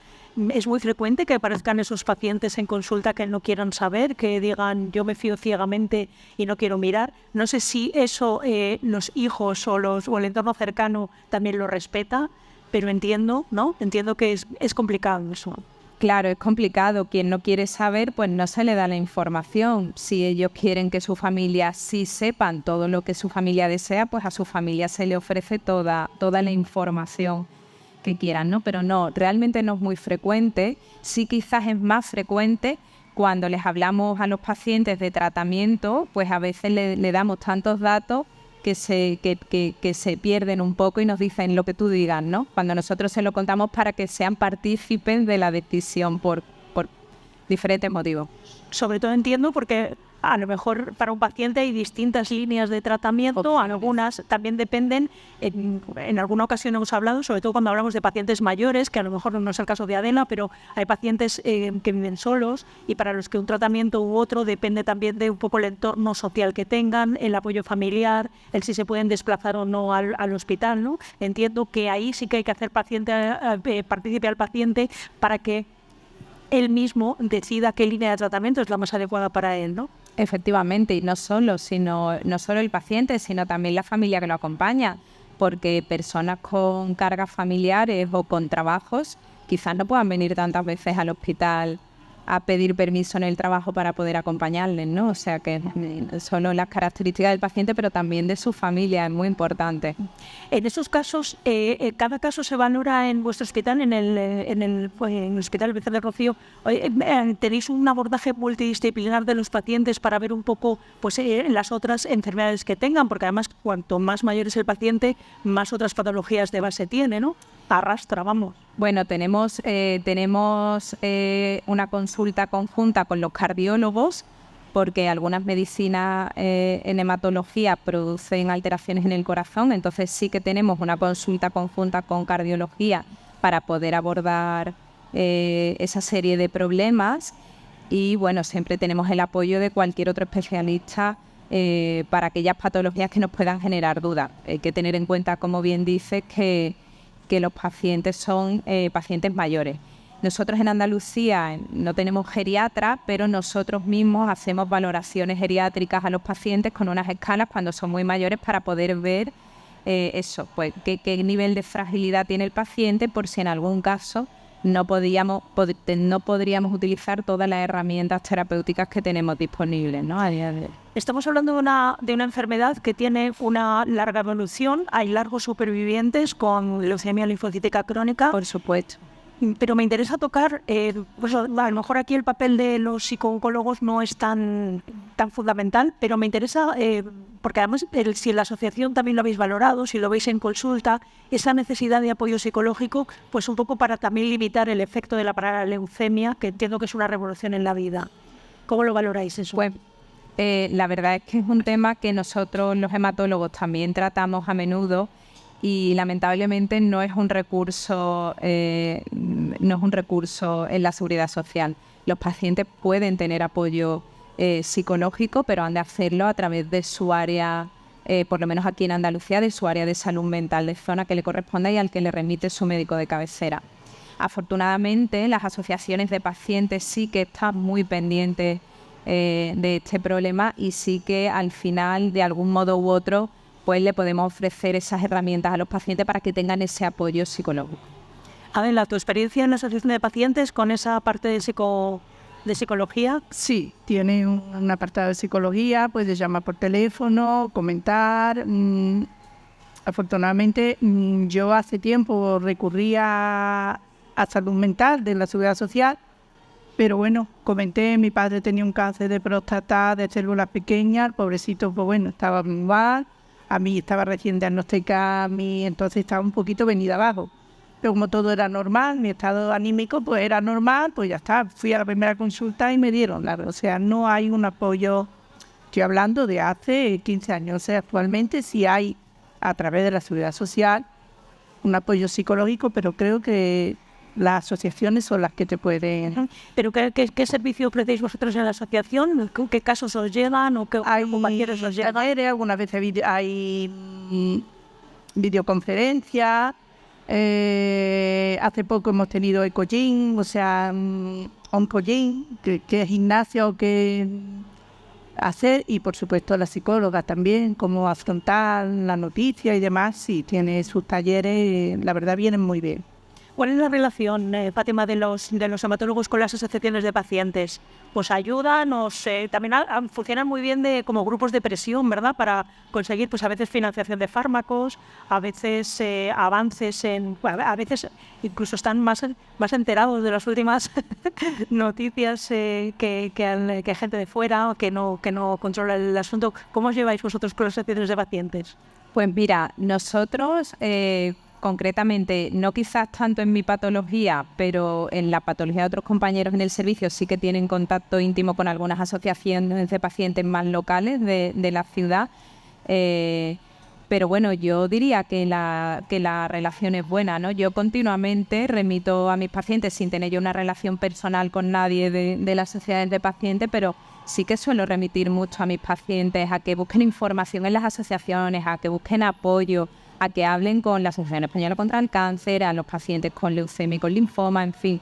Es muy frecuente que aparezcan esos pacientes en consulta que no quieran saber, que digan yo me fío ciegamente y no quiero mirar. No sé si eso los hijos o el entorno cercano también lo respeta, pero entiendo que es complicado eso. Claro, es complicado. Quien no quiere saber, pues no se le da la información. Si ellos quieren que su familia sí sepan todo lo que su familia desea, pues a su familia se le ofrece toda la información que quieran, ¿no? Pero no, realmente no es muy frecuente. Sí, quizás es más frecuente cuando les hablamos a los pacientes de tratamiento, pues a veces le damos tantos datos que se pierden un poco y nos dicen lo que tú digas, ¿no? Cuando nosotros se lo contamos para que sean partícipes de la decisión por diferentes motivos. Sobre todo entiendo porque a lo mejor para un paciente hay distintas líneas de tratamiento, algunas también dependen, en alguna ocasión hemos hablado, sobre todo cuando hablamos de pacientes mayores, que a lo mejor no es el caso de Adela, pero hay pacientes que viven solos y para los que un tratamiento u otro depende también de un poco el entorno social que tengan, el apoyo familiar, el si se pueden desplazar o no al hospital, ¿no? Entiendo que ahí sí que hay que hacer partícipe al paciente para que él mismo decida qué línea de tratamiento es la más adecuada para él, ¿no? Efectivamente, y no solo el paciente, sino también la familia que lo acompaña, porque personas con cargas familiares o con trabajos quizás no puedan venir tantas veces al hospital a pedir permiso en el trabajo para poder acompañarles, ¿no? O sea que solo las características del paciente, pero también de su familia, es muy importante. En esos casos, cada caso se valora en vuestro hospital, en el Hospital Virgen del Rocío. ¿Tenéis un abordaje multidisciplinar de los pacientes para ver un poco las otras enfermedades que tengan? Porque además, cuanto más mayor es el paciente, más otras patologías de base tiene, ¿no? Arrastra, vamos. Bueno, tenemos una consulta conjunta con los cardiólogos, porque algunas medicinas en hematología producen alteraciones en el corazón, entonces sí que tenemos una consulta conjunta con cardiología para poder abordar esa serie de problemas y bueno, siempre tenemos el apoyo de cualquier otro especialista para aquellas patologías que nos puedan generar dudas. Hay que tener en cuenta, como bien dices, que los pacientes son pacientes mayores. Nosotros en Andalucía no tenemos geriatra, pero nosotros mismos hacemos valoraciones geriátricas a los pacientes con unas escalas cuando son muy mayores para poder ver qué nivel de fragilidad tiene el paciente por si en algún caso no podríamos utilizar todas las herramientas terapéuticas que tenemos disponibles, ¿no? A día de hoy. Estamos hablando de una enfermedad que tiene una larga evolución. Hay largos supervivientes con leucemia linfocítica crónica. Por supuesto. Pero me interesa tocar, a lo mejor aquí el papel de los psicólogos no es tan fundamental, pero me interesa, porque además si en la asociación también lo habéis valorado, si lo veis en consulta, esa necesidad de apoyo psicológico, pues un poco para también limitar el efecto de la paraleucemia, que entiendo que es una revolución en la vida. ¿Cómo lo valoráis eso? Pues la verdad es que es un tema que nosotros los hematólogos también tratamos a menudo y lamentablemente no es un recurso en la seguridad social. Los pacientes pueden tener apoyo psicológico, pero han de hacerlo a través de su área, por lo menos aquí en Andalucía, de su área de salud mental de zona que le corresponda y al que le remite su médico de cabecera. Afortunadamente, las asociaciones de pacientes sí que están muy pendientes de este problema y sí que al final, de algún modo u otro, pues le podemos ofrecer esas herramientas a los pacientes para que tengan ese apoyo psicológico. Adela, ¿tu experiencia en la asociación de pacientes con esa parte de psicología? Sí, tiene un apartado de psicología, puedes llamar por teléfono, comentar. Afortunadamente, yo hace tiempo recurría a salud mental de la seguridad social, pero bueno, comenté, mi padre tenía un cáncer de próstata, de células pequeñas, el pobrecito, pues bueno, estaba muy mal. A mí estaba recién diagnosticada, entonces estaba un poquito venida abajo. Pero como todo era normal, mi estado anímico pues era normal, pues ya está. Fui a la primera consulta y me dieron o sea, no hay un apoyo, estoy hablando de hace 15 años, o sea, actualmente sí hay a través de la seguridad social un apoyo psicológico, pero creo que las asociaciones son las que te pueden... ¿Pero qué servicio ofrecéis vosotros en la asociación? ¿Qué casos os llegan o qué ocupaciones os llegan? Algunas veces hay videoconferencias. Hace poco hemos tenido EcoGym, o sea, OncoGym, que es gimnasio que hacer, y por supuesto la psicóloga también, cómo afrontar la noticia y demás. Sí, tiene sus talleres, la verdad vienen muy bien. ¿Cuál es la relación, Fátima, de los hematólogos con las asociaciones de pacientes? Pues ayudan, también funcionan muy bien como grupos de presión, ¿verdad? Para conseguir, pues a veces financiación de fármacos, a veces avances a veces incluso están más enterados de las últimas noticias que gente de fuera que no controla el asunto. ¿Cómo os lleváis vosotros con las asociaciones de pacientes? Pues mira, nosotros concretamente, no quizás tanto en mi patología, pero en la patología de otros compañeros en el servicio sí que tienen contacto íntimo con algunas asociaciones de pacientes más locales de la ciudad. Pero bueno, yo diría que la relación es buena, ¿no? Yo continuamente remito a mis pacientes sin tener yo una relación personal con nadie de las sociedades de pacientes, pero sí que suelo remitir mucho a mis pacientes a que busquen información en las asociaciones, a que busquen apoyo, a que hablen con la Asociación Española contra el Cáncer, a los pacientes con leucemia y con linfoma, en fin.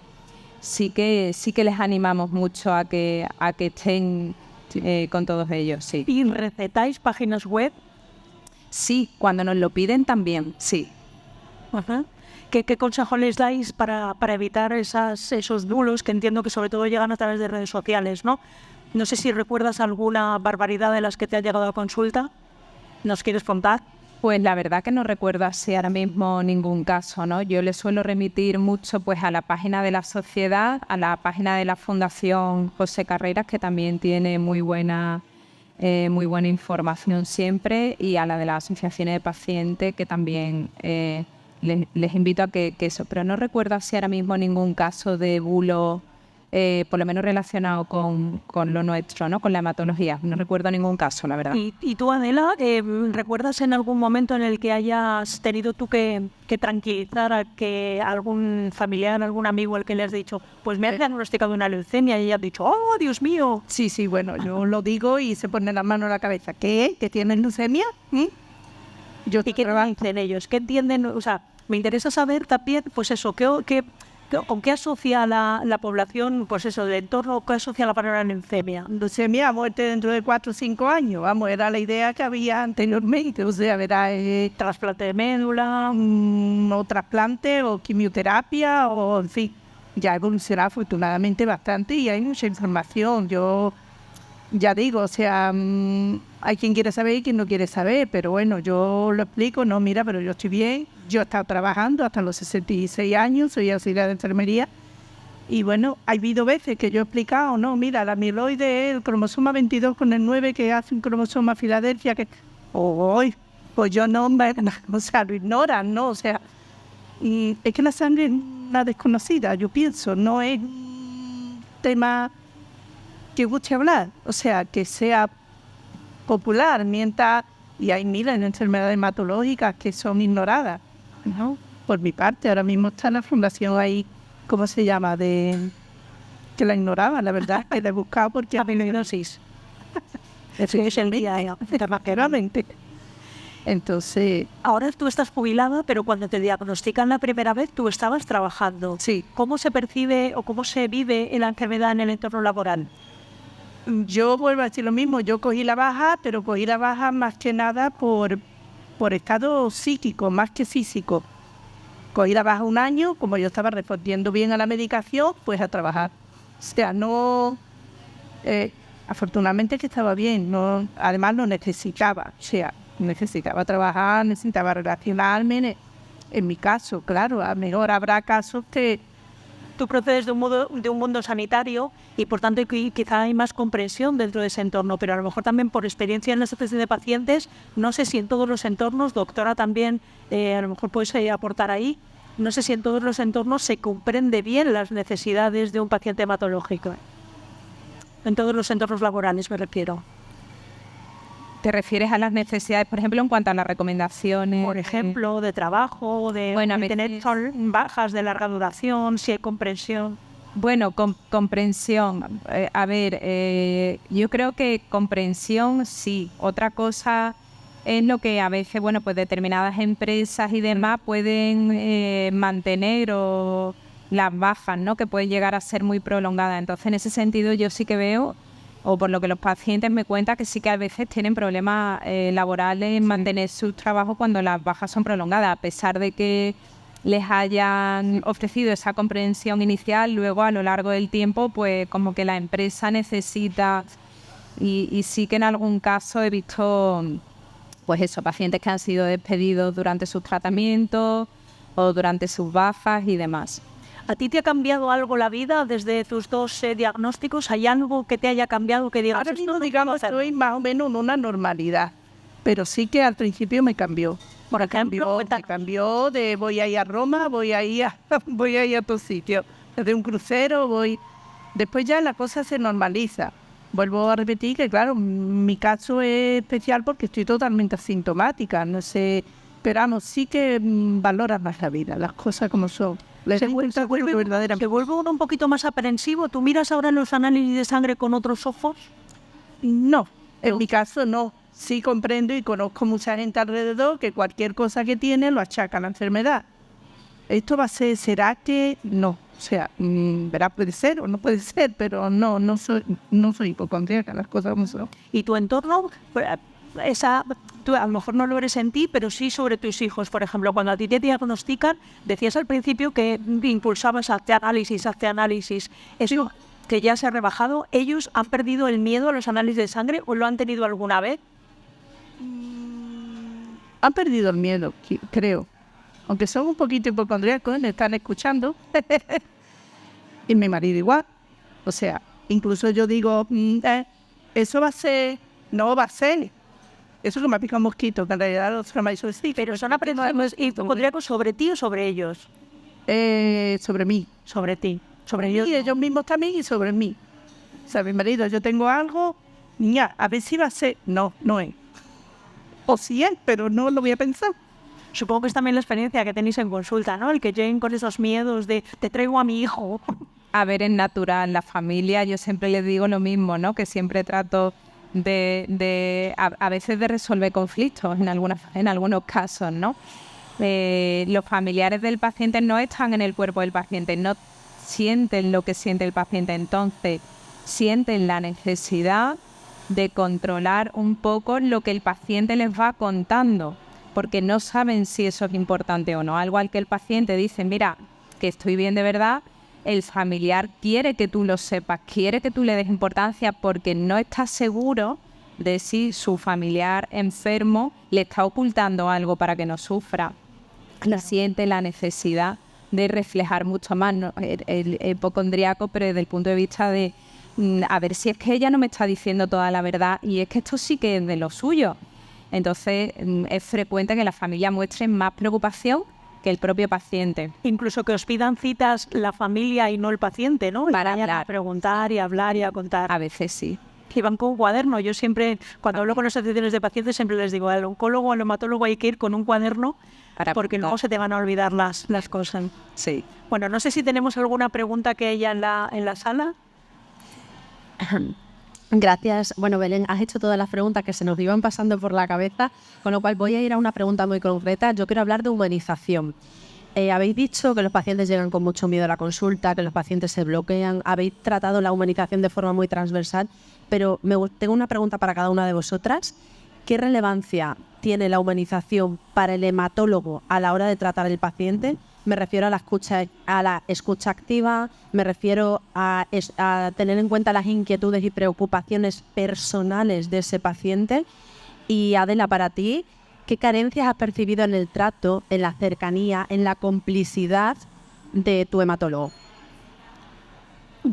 Sí que les animamos mucho a que estén con todos ellos, sí. ¿Y recetáis páginas web? Sí, cuando nos lo piden también, sí. Ajá. ¿Qué consejo les dais para evitar esos bulos que entiendo que sobre todo llegan a través de redes sociales, ¿no? No sé si recuerdas alguna barbaridad de las que te ha llegado a consulta. ¿Nos quieres contar? Pues la verdad que no recuerdo así ahora mismo ningún caso, ¿no? Yo le suelo remitir mucho pues a la página de la sociedad, a la página de la Fundación José Carreras, que también tiene muy buena información siempre, y a la de las asociaciones de pacientes, que también les invito a que eso. Pero no recuerdo así ahora mismo ningún caso de bulo, por lo menos relacionado con lo nuestro, ¿no? Con la hematología. No recuerdo ningún caso, la verdad. ¿Y tú, Adela, recuerdas en algún momento en el que hayas tenido tú que tranquilizar a que algún familiar, algún amigo al que le has dicho, pues me han diagnosticado una leucemia, y ella ha dicho, ¡oh, Dios mío! Sí, bueno, yo lo digo y se pone la mano en la cabeza. ¿Qué? ¿Que tienes leucemia? ¿Y qué dicen ellos? ¿Qué entienden? O sea, me interesa saber también, pues eso, ¿con qué asocia la población, pues eso, del entorno, qué asocia la palabra leucemia? Leucemia, muerte dentro de 4 o 5 años. Vamos, era la idea que había anteriormente. O sea, verá, trasplante de médula, o trasplante, o quimioterapia, o en fin. Ya ha evolucionado afortunadamente bastante y hay mucha información. Yo ya digo, o sea, hay quien quiere saber y quien no quiere saber, pero bueno, yo lo explico, no, mira, pero yo estoy bien, yo he estado trabajando hasta los 66 años, soy auxiliar de enfermería, y bueno, ha habido veces que yo he explicado, no, mira, la amiloide es el cromosoma 22 con el 9 que hace un cromosoma Filadelfia, que, pues yo no, o sea, lo ignoran, ¿no? O sea, es que la sangre es una desconocida, yo pienso, no es un tema que guste hablar, o sea, que sea popular, mientras, y hay miles de enfermedades hematológicas que son ignoradas, ¿no? Por mi parte, ahora mismo está la fundación ahí, ¿cómo se llama? Que la ignoraba, la verdad, que la he buscado porque... Amiloidosis. Es el día, efectivamente. Entonces... Ahora tú estás jubilada, pero cuando te diagnostican la primera vez, tú estabas trabajando. Sí. ¿Cómo se percibe o cómo se vive la enfermedad en el entorno laboral? Yo vuelvo a decir lo mismo, yo cogí la baja, pero cogí la baja más que nada por estado psíquico, más que físico. Cogí la baja 1 año, como yo estaba respondiendo bien a la medicación, pues a trabajar. O sea, no... afortunadamente que estaba bien, no, además lo necesitaba. O sea, necesitaba trabajar, necesitaba relacionarme. En mi caso, claro, a lo mejor habrá casos que... Tú procedes de un mundo sanitario y por tanto quizá hay más comprensión dentro de ese entorno, pero a lo mejor también por experiencia en la asociación de pacientes, no sé si en todos los entornos, doctora también, a lo mejor puedes aportar ahí, no sé si en todos los entornos se comprende bien las necesidades de un paciente hematológico. En todos los entornos laborales me refiero. ¿Te refieres a las necesidades, por ejemplo, en cuanto a las recomendaciones? Por ejemplo, de trabajo, de tener bajas de larga duración, si hay comprensión. Bueno, comprensión. Yo creo que comprensión sí. Otra cosa es lo que a veces, bueno, pues determinadas empresas y demás pueden mantener o las bajas, ¿no? Que pueden llegar a ser muy prolongadas. Entonces, en ese sentido, yo sí que veo, o por lo que los pacientes me cuentan, que sí que a veces tienen problemas laborales en mantener sus trabajos cuando las bajas son prolongadas, a pesar de que les hayan ofrecido esa comprensión inicial, luego a lo largo del tiempo, pues como que la empresa necesita, y sí que en algún caso he visto, pues eso, pacientes que han sido despedidos durante sus tratamientos o durante sus bajas y demás. ¿A ti te ha cambiado algo la vida desde tus 2 diagnósticos? ¿Hay algo que te haya cambiado que digas? Ahora mismo, digamos, estoy más o menos en una normalidad. pero sí que al principio me cambió. Por ejemplo, Me cambió de voy a ir a Roma, voy a ir a otro sitio, de un crucero voy. Después ya la cosa se normaliza. Vuelvo a repetir que, claro, mi caso es especial porque estoy totalmente asintomática, no sé, pero vamos, sí que valoras más la vida, las cosas como son. Se vuelve uno un poquito más aprensivo. ¿Tú miras ahora los análisis de sangre con otros ojos? No, en mi caso no. Sí comprendo y conozco mucha gente alrededor que cualquier cosa que tiene lo achaca a la enfermedad. Esto va a ser, ¿será que no? O sea, verá, puede ser o no puede ser, pero no soy hipocondríaca, las cosas como son. ¿Y tu entorno? Tú a lo mejor no lo eres en ti, pero sí sobre tus hijos. Por ejemplo, cuando a ti te diagnostican, decías al principio que impulsabas hazte análisis. Eso que ya se ha rebajado, ¿ellos han perdido el miedo a los análisis de sangre o lo han tenido alguna vez? Han perdido el miedo, creo. Aunque son un poquito hipocondríacos, me están escuchando. Y mi marido igual. O sea, incluso yo digo, eso va a ser, no va a ser. Eso que me ha picado un mosquito, que en realidad los me ha dicho sí. Pero son aprendizajes hipocondríacos sobre ti o sobre ellos. Sobre mí. Sobre ti. Sobre ellos. Y ellos mismos también y sobre mí. O sea, mi marido, yo tengo algo, niña, a ver si va a ser. No es. O sí es, pero no lo voy a pensar. Supongo que es también la experiencia que tenéis en consulta, ¿no? El que lleguen con esos miedos de te traigo a mi hijo. A ver, es natural. La familia, yo siempre les digo lo mismo, ¿no? Que siempre trato a veces de resolver conflictos en algunos casos, ¿no? Los familiares del paciente no están en el cuerpo del paciente, no sienten lo que siente el paciente, entonces sienten la necesidad de controlar un poco lo que el paciente les va contando, porque no saben si eso es importante o no. Algo al que el paciente dice, mira, que estoy bien de verdad, el familiar quiere que tú lo sepas, quiere que tú le des importancia porque no está seguro de si su familiar enfermo le está ocultando algo para que no sufra. Claro. Siente la necesidad de reflejar mucho más, ¿no? el hipocondríaco, pero desde el punto de vista de a ver si es que ella no me está diciendo toda la verdad y es que esto sí que es de lo suyo. Entonces es frecuente que la familia muestre más preocupación que el propio paciente. Incluso que os pidan citas la familia y no el paciente, ¿no? Para hablar. A preguntar y hablar y a contar. A veces sí. Y van con un cuaderno. Yo siempre, cuando hablo con asociaciones de pacientes, siempre les digo, al oncólogo o al hematólogo hay que ir con un cuaderno porque luego se te van a olvidar las cosas. Sí. Bueno, no sé si tenemos alguna pregunta que haya en la sala. Gracias. Bueno, Belén, has hecho todas las preguntas que se nos iban pasando por la cabeza, con lo cual voy a ir a una pregunta muy concreta. Yo quiero hablar de humanización. Habéis dicho que los pacientes llegan con mucho miedo a la consulta, que los pacientes se bloquean. Habéis tratado la humanización de forma muy transversal, pero tengo una pregunta para cada una de vosotras. ¿Qué relevancia tiene la humanización para el hematólogo a la hora de tratar al paciente? Me refiero a la escucha activa, me refiero a tener en cuenta las inquietudes y preocupaciones personales de ese paciente. Y Adela, para ti, ¿qué carencias has percibido en el trato, en la cercanía, en la complicidad de tu hematólogo?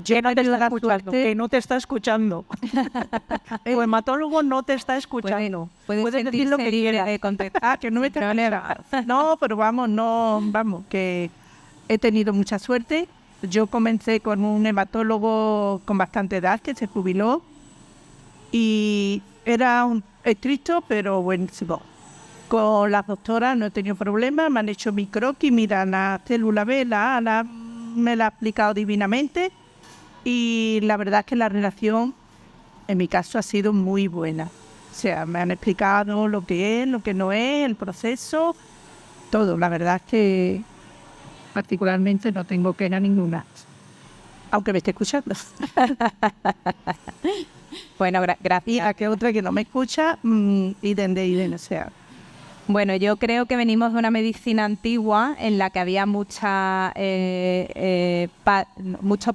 Que no te está escuchando. Tu hematólogo no te está escuchando. Puedes decir lo que quieras. Contestar, que no me está No, pero vamos, que he tenido mucha suerte. Yo comencé con un hematólogo con bastante edad que se jubiló y era estricto, pero buenísimo. Con las doctoras no he tenido problemas, me han hecho mi croquis, mira, la célula B, la A, me la ha explicado divinamente. Y la verdad es que la relación, en mi caso, ha sido muy buena. O sea, me han explicado lo que es, lo que no es, el proceso, todo. La verdad es que particularmente no tengo queja ninguna, aunque me esté escuchando. Bueno, gracias. Y a que otra que no me escucha, idem, o sea. Bueno, yo creo que venimos de una medicina antigua en la que había mucho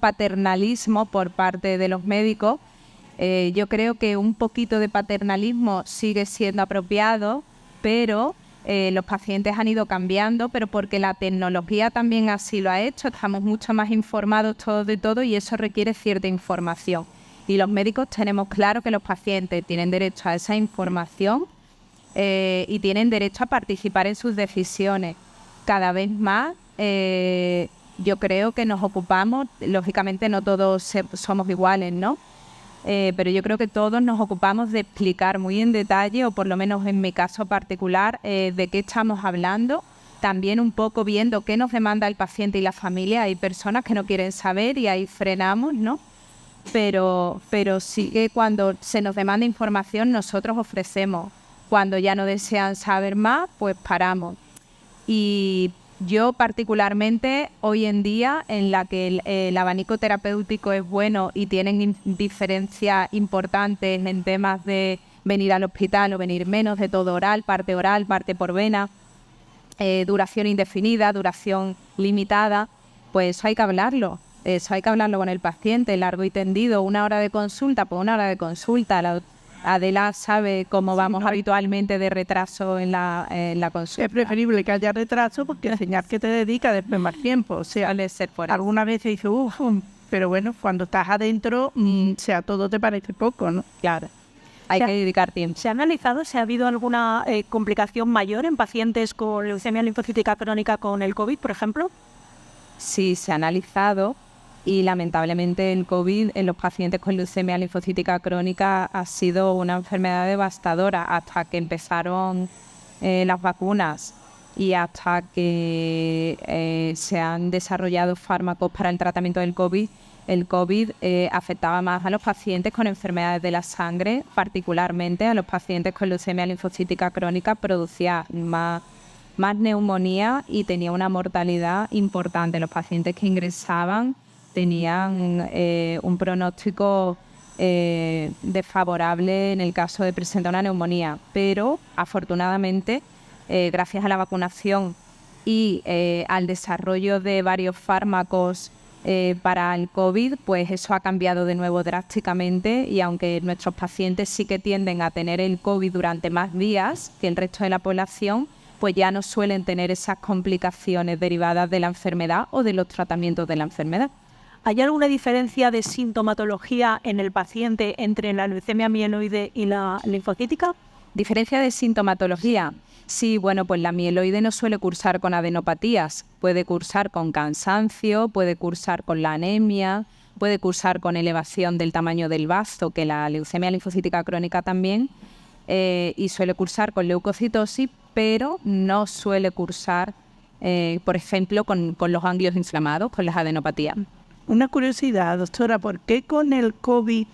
paternalismo por parte de los médicos. Yo creo que un poquito de paternalismo sigue siendo apropiado, pero los pacientes han ido cambiando, pero porque la tecnología también así lo ha hecho. Estamos mucho más informados todos de todo y eso requiere cierta información. Y los médicos tenemos claro que los pacientes tienen derecho a esa información y tienen derecho a participar en sus decisiones. Cada vez más yo creo que nos ocupamos, lógicamente no todos somos iguales, ¿no? Pero yo creo que todos nos ocupamos de explicar muy en detalle, o por lo menos en mi caso particular, de qué estamos hablando. También un poco viendo qué nos demanda el paciente y la familia. Hay personas que no quieren saber y ahí frenamos, ¿no? Pero sí que cuando se nos demanda información nosotros ofrecemos. Cuando ya no desean saber más, pues paramos. Y yo particularmente hoy en día, en la que el abanico terapéutico es bueno y tienen diferencias importantes en temas de venir al hospital o venir menos, de todo oral, parte por vena, duración indefinida, duración limitada, pues eso hay que hablarlo. Eso hay que hablarlo con el paciente, largo y tendido, 1 hora de consulta, pues 1 hora de consulta. Adela sabe cómo vamos habitualmente de retraso en la consulta. Es preferible que haya retraso porque enseñar que te dedica después más tiempo. O sea, algunas veces dice, pero bueno, cuando estás adentro, sea, todo te parece poco, ¿no? Claro, hay que dedicar tiempo. ¿Se ha analizado si ha habido alguna complicación mayor en pacientes con leucemia linfocítica crónica con el COVID, por ejemplo? Sí, se ha analizado. Y lamentablemente el COVID en los pacientes con leucemia linfocítica crónica ha sido una enfermedad devastadora hasta que empezaron las vacunas y hasta que se han desarrollado fármacos para el tratamiento del COVID. El COVID afectaba más a los pacientes con enfermedades de la sangre, particularmente a los pacientes con leucemia linfocítica crónica, producía más neumonía y tenía una mortalidad importante. Los pacientes que ingresaban tenían un pronóstico desfavorable en el caso de presentar una neumonía, pero afortunadamente, gracias a la vacunación y al desarrollo de varios fármacos para el COVID, pues eso ha cambiado de nuevo drásticamente, y aunque nuestros pacientes sí que tienden a tener el COVID durante más días que el resto de la población, pues ya no suelen tener esas complicaciones derivadas de la enfermedad o de los tratamientos de la enfermedad. ¿Hay alguna diferencia de sintomatología en el paciente entre la leucemia mieloide y la linfocítica? ¿Diferencia de sintomatología? Sí, bueno, pues la mieloide no suele cursar con adenopatías, puede cursar con cansancio, puede cursar con la anemia, puede cursar con elevación del tamaño del bazo, que la leucemia linfocítica crónica también, y suele cursar con leucocitosis, pero no suele cursar, por ejemplo, con los ganglios inflamados, con las adenopatías. Una curiosidad, doctora, ¿por qué con el COVID,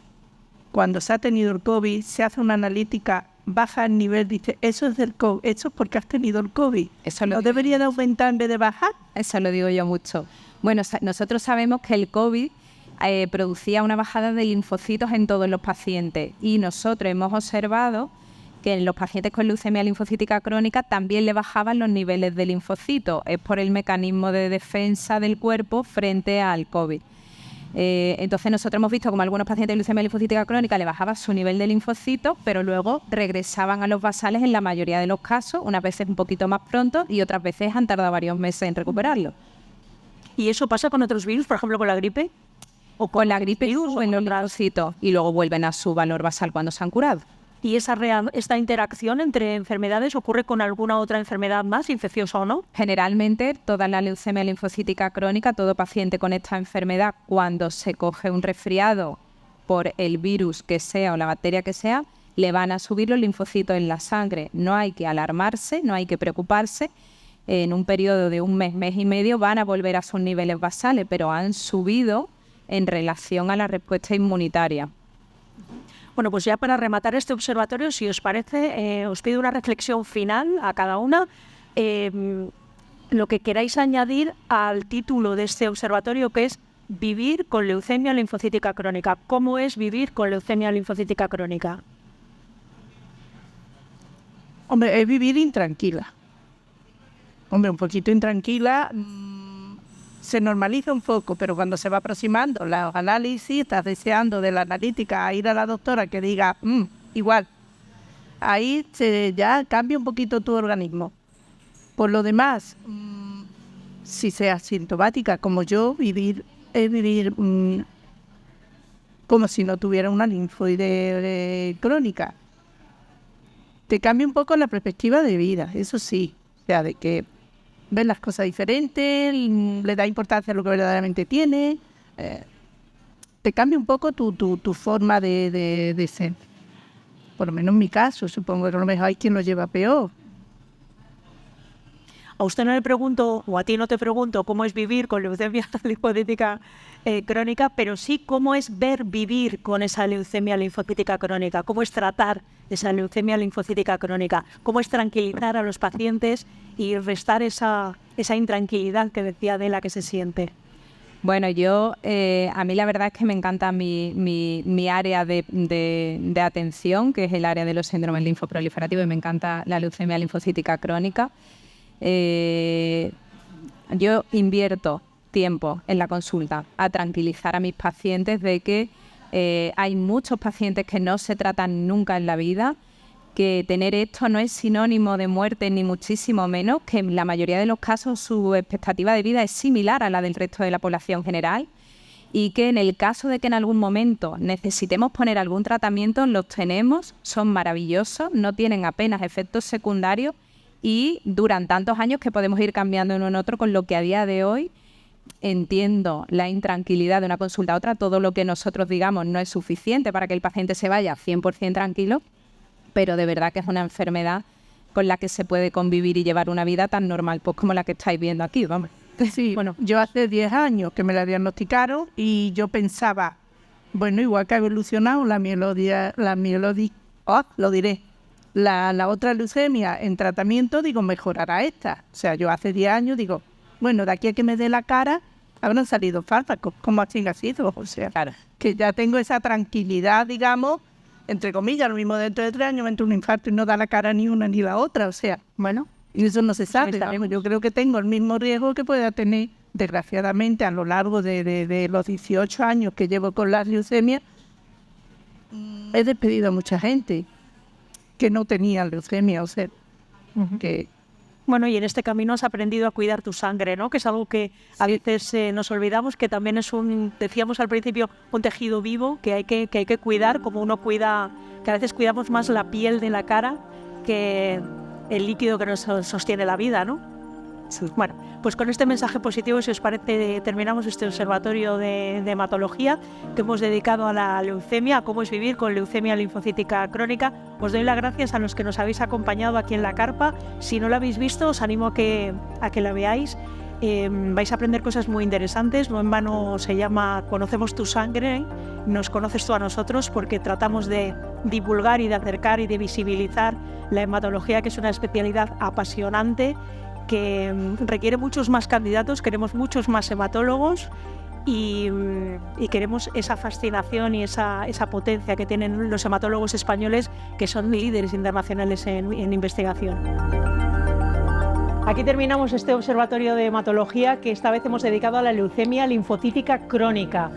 cuando se ha tenido el COVID, se hace una analítica baja el nivel? Dice, eso es del COVID, eso es porque has tenido el COVID. ¿No debería de aumentar en vez de bajar? Eso lo digo yo mucho. Bueno, nosotros sabemos que el COVID producía una bajada de linfocitos en todos los pacientes, y nosotros hemos observado que en los pacientes con leucemia linfocítica crónica también le bajaban los niveles de linfocitos. Es por el mecanismo de defensa del cuerpo frente al COVID. Entonces nosotros hemos visto como algunos pacientes de leucemia linfocítica crónica le bajaba su nivel de linfocitos, pero luego regresaban a los basales en la mayoría de los casos, unas veces un poquito más pronto y otras veces han tardado varios meses en recuperarlo. ¿Y eso pasa con otros virus, por ejemplo con la gripe? ¿O con la gripe o en los linfocitos? Y luego vuelven a su valor basal cuando se han curado. ¿Y esta interacción entre enfermedades ocurre con alguna otra enfermedad más, infecciosa o no? Generalmente, toda la leucemia linfocítica crónica, todo paciente con esta enfermedad, cuando se coge un resfriado por el virus que sea o la bacteria que sea, le van a subir los linfocitos en la sangre. No hay que alarmarse, no hay que preocuparse. En un periodo de un mes, mes y medio, van a volver a sus niveles basales, pero han subido en relación a la respuesta inmunitaria. Bueno, pues ya para rematar este observatorio, si os parece, os pido una reflexión final a cada una. Lo que queráis añadir al título de este observatorio, que es vivir con leucemia linfocítica crónica. ¿Cómo es vivir con leucemia linfocítica crónica? Hombre, es vivir intranquila. Hombre, un poquito intranquila. Se normaliza un poco, pero cuando se va aproximando los análisis, estás deseando de la analítica a ir a la doctora que diga, igual. Ahí ya cambia un poquito tu organismo. Por lo demás, si seas sintomática como yo, vivir como si no tuviera una linfoide crónica. te cambia un poco la perspectiva de vida, eso sí. O sea, de que ves las cosas diferentes, le da importancia a lo que verdaderamente tiene. Te cambia un poco tu forma de ser. Por lo menos en mi caso, supongo que a lo mejor hay quien lo lleva peor. A usted no le pregunto, o a ti no te pregunto, cómo es vivir con leucemia linfocítica crónica, pero sí cómo es vivir con esa leucemia linfocítica crónica, cómo es tratar esa leucemia linfocítica crónica, cómo es tranquilizar a los pacientes y restar esa intranquilidad que decía Adela que se siente. Bueno, a mí la verdad es que me encanta mi área de atención, que es el área de los síndromes linfoproliferativos, y me encanta la leucemia linfocítica crónica. Yo invierto tiempo en la consulta a tranquilizar a mis pacientes de que hay muchos pacientes que no se tratan nunca en la vida, que tener esto no es sinónimo de muerte ni muchísimo menos, que en la mayoría de los casos su expectativa de vida es similar a la del resto de la población general y que en el caso de que en algún momento necesitemos poner algún tratamiento, los tenemos, son maravillosos, no tienen apenas efectos secundarios y duran tantos años que podemos ir cambiando uno en otro, con lo que a día de hoy entiendo la intranquilidad de una consulta a otra. Todo lo que nosotros digamos no es suficiente para que el paciente se vaya 100% tranquilo, pero de verdad que es una enfermedad con la que se puede convivir y llevar una vida tan normal pues como la que estáis viendo aquí, vamos. Sí, bueno, yo hace 10 años que me la diagnosticaron y yo pensaba, bueno, igual que ha evolucionado la otra leucemia en tratamiento, digo, mejorará esta. O sea, yo hace 10 años digo, bueno, de aquí a que me dé la cara habrán salido fármacos, como así ha sido. O sea, claro, que ya tengo esa tranquilidad, digamos, entre comillas, lo mismo dentro de 3 años me entra un infarto y no da la cara ni una ni la otra. O sea, bueno, y eso no se sabe. Yo creo que tengo el mismo riesgo que pueda tener, desgraciadamente, a lo largo de los 18 años que llevo con la leucemia. He despedido a mucha gente que no tenía leucemia, o sea, que... Bueno, y en este camino has aprendido a cuidar tu sangre, ¿no? Que es algo que a veces nos olvidamos, que también es decíamos al principio, un tejido vivo que hay que cuidar, como uno cuida, que a veces cuidamos más la piel de la cara que el líquido que nos sostiene la vida, ¿no? Sí. Bueno, pues con este mensaje positivo, si os parece, terminamos este observatorio de hematología que hemos dedicado a la leucemia, a cómo es vivir con leucemia linfocítica crónica. Os doy las gracias a los que nos habéis acompañado aquí en la carpa. Si no la habéis visto, os animo a que la veáis. Vais a aprender cosas muy interesantes. No en vano se llama Conocemos tu sangre, nos conoces tú a nosotros, porque tratamos de divulgar y de acercar y de visibilizar la hematología, que es una especialidad apasionante que requiere muchos más candidatos, queremos muchos más hematólogos y queremos esa fascinación y esa potencia que tienen los hematólogos españoles, que son líderes internacionales en investigación. Aquí terminamos este observatorio de hematología que esta vez hemos dedicado a la leucemia linfocítica crónica,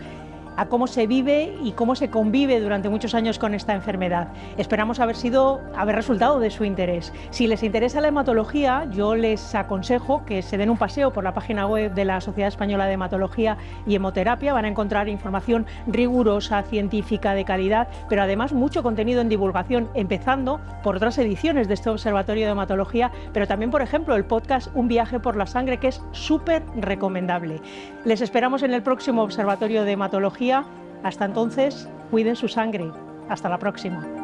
a cómo se vive y cómo se convive durante muchos años con esta enfermedad. Esperamos haber resultado de su interés. Si les interesa la hematología, yo les aconsejo que se den un paseo por la página web de la Sociedad Española de Hematología y Hemoterapia. Van a encontrar información rigurosa, científica, de calidad, pero además mucho contenido en divulgación, empezando por otras ediciones de este observatorio de hematología, pero también, por ejemplo, el podcast Un viaje por la sangre, que es súper recomendable. Les esperamos en el próximo observatorio de hematología. Hasta entonces, cuiden su sangre. Hasta la próxima.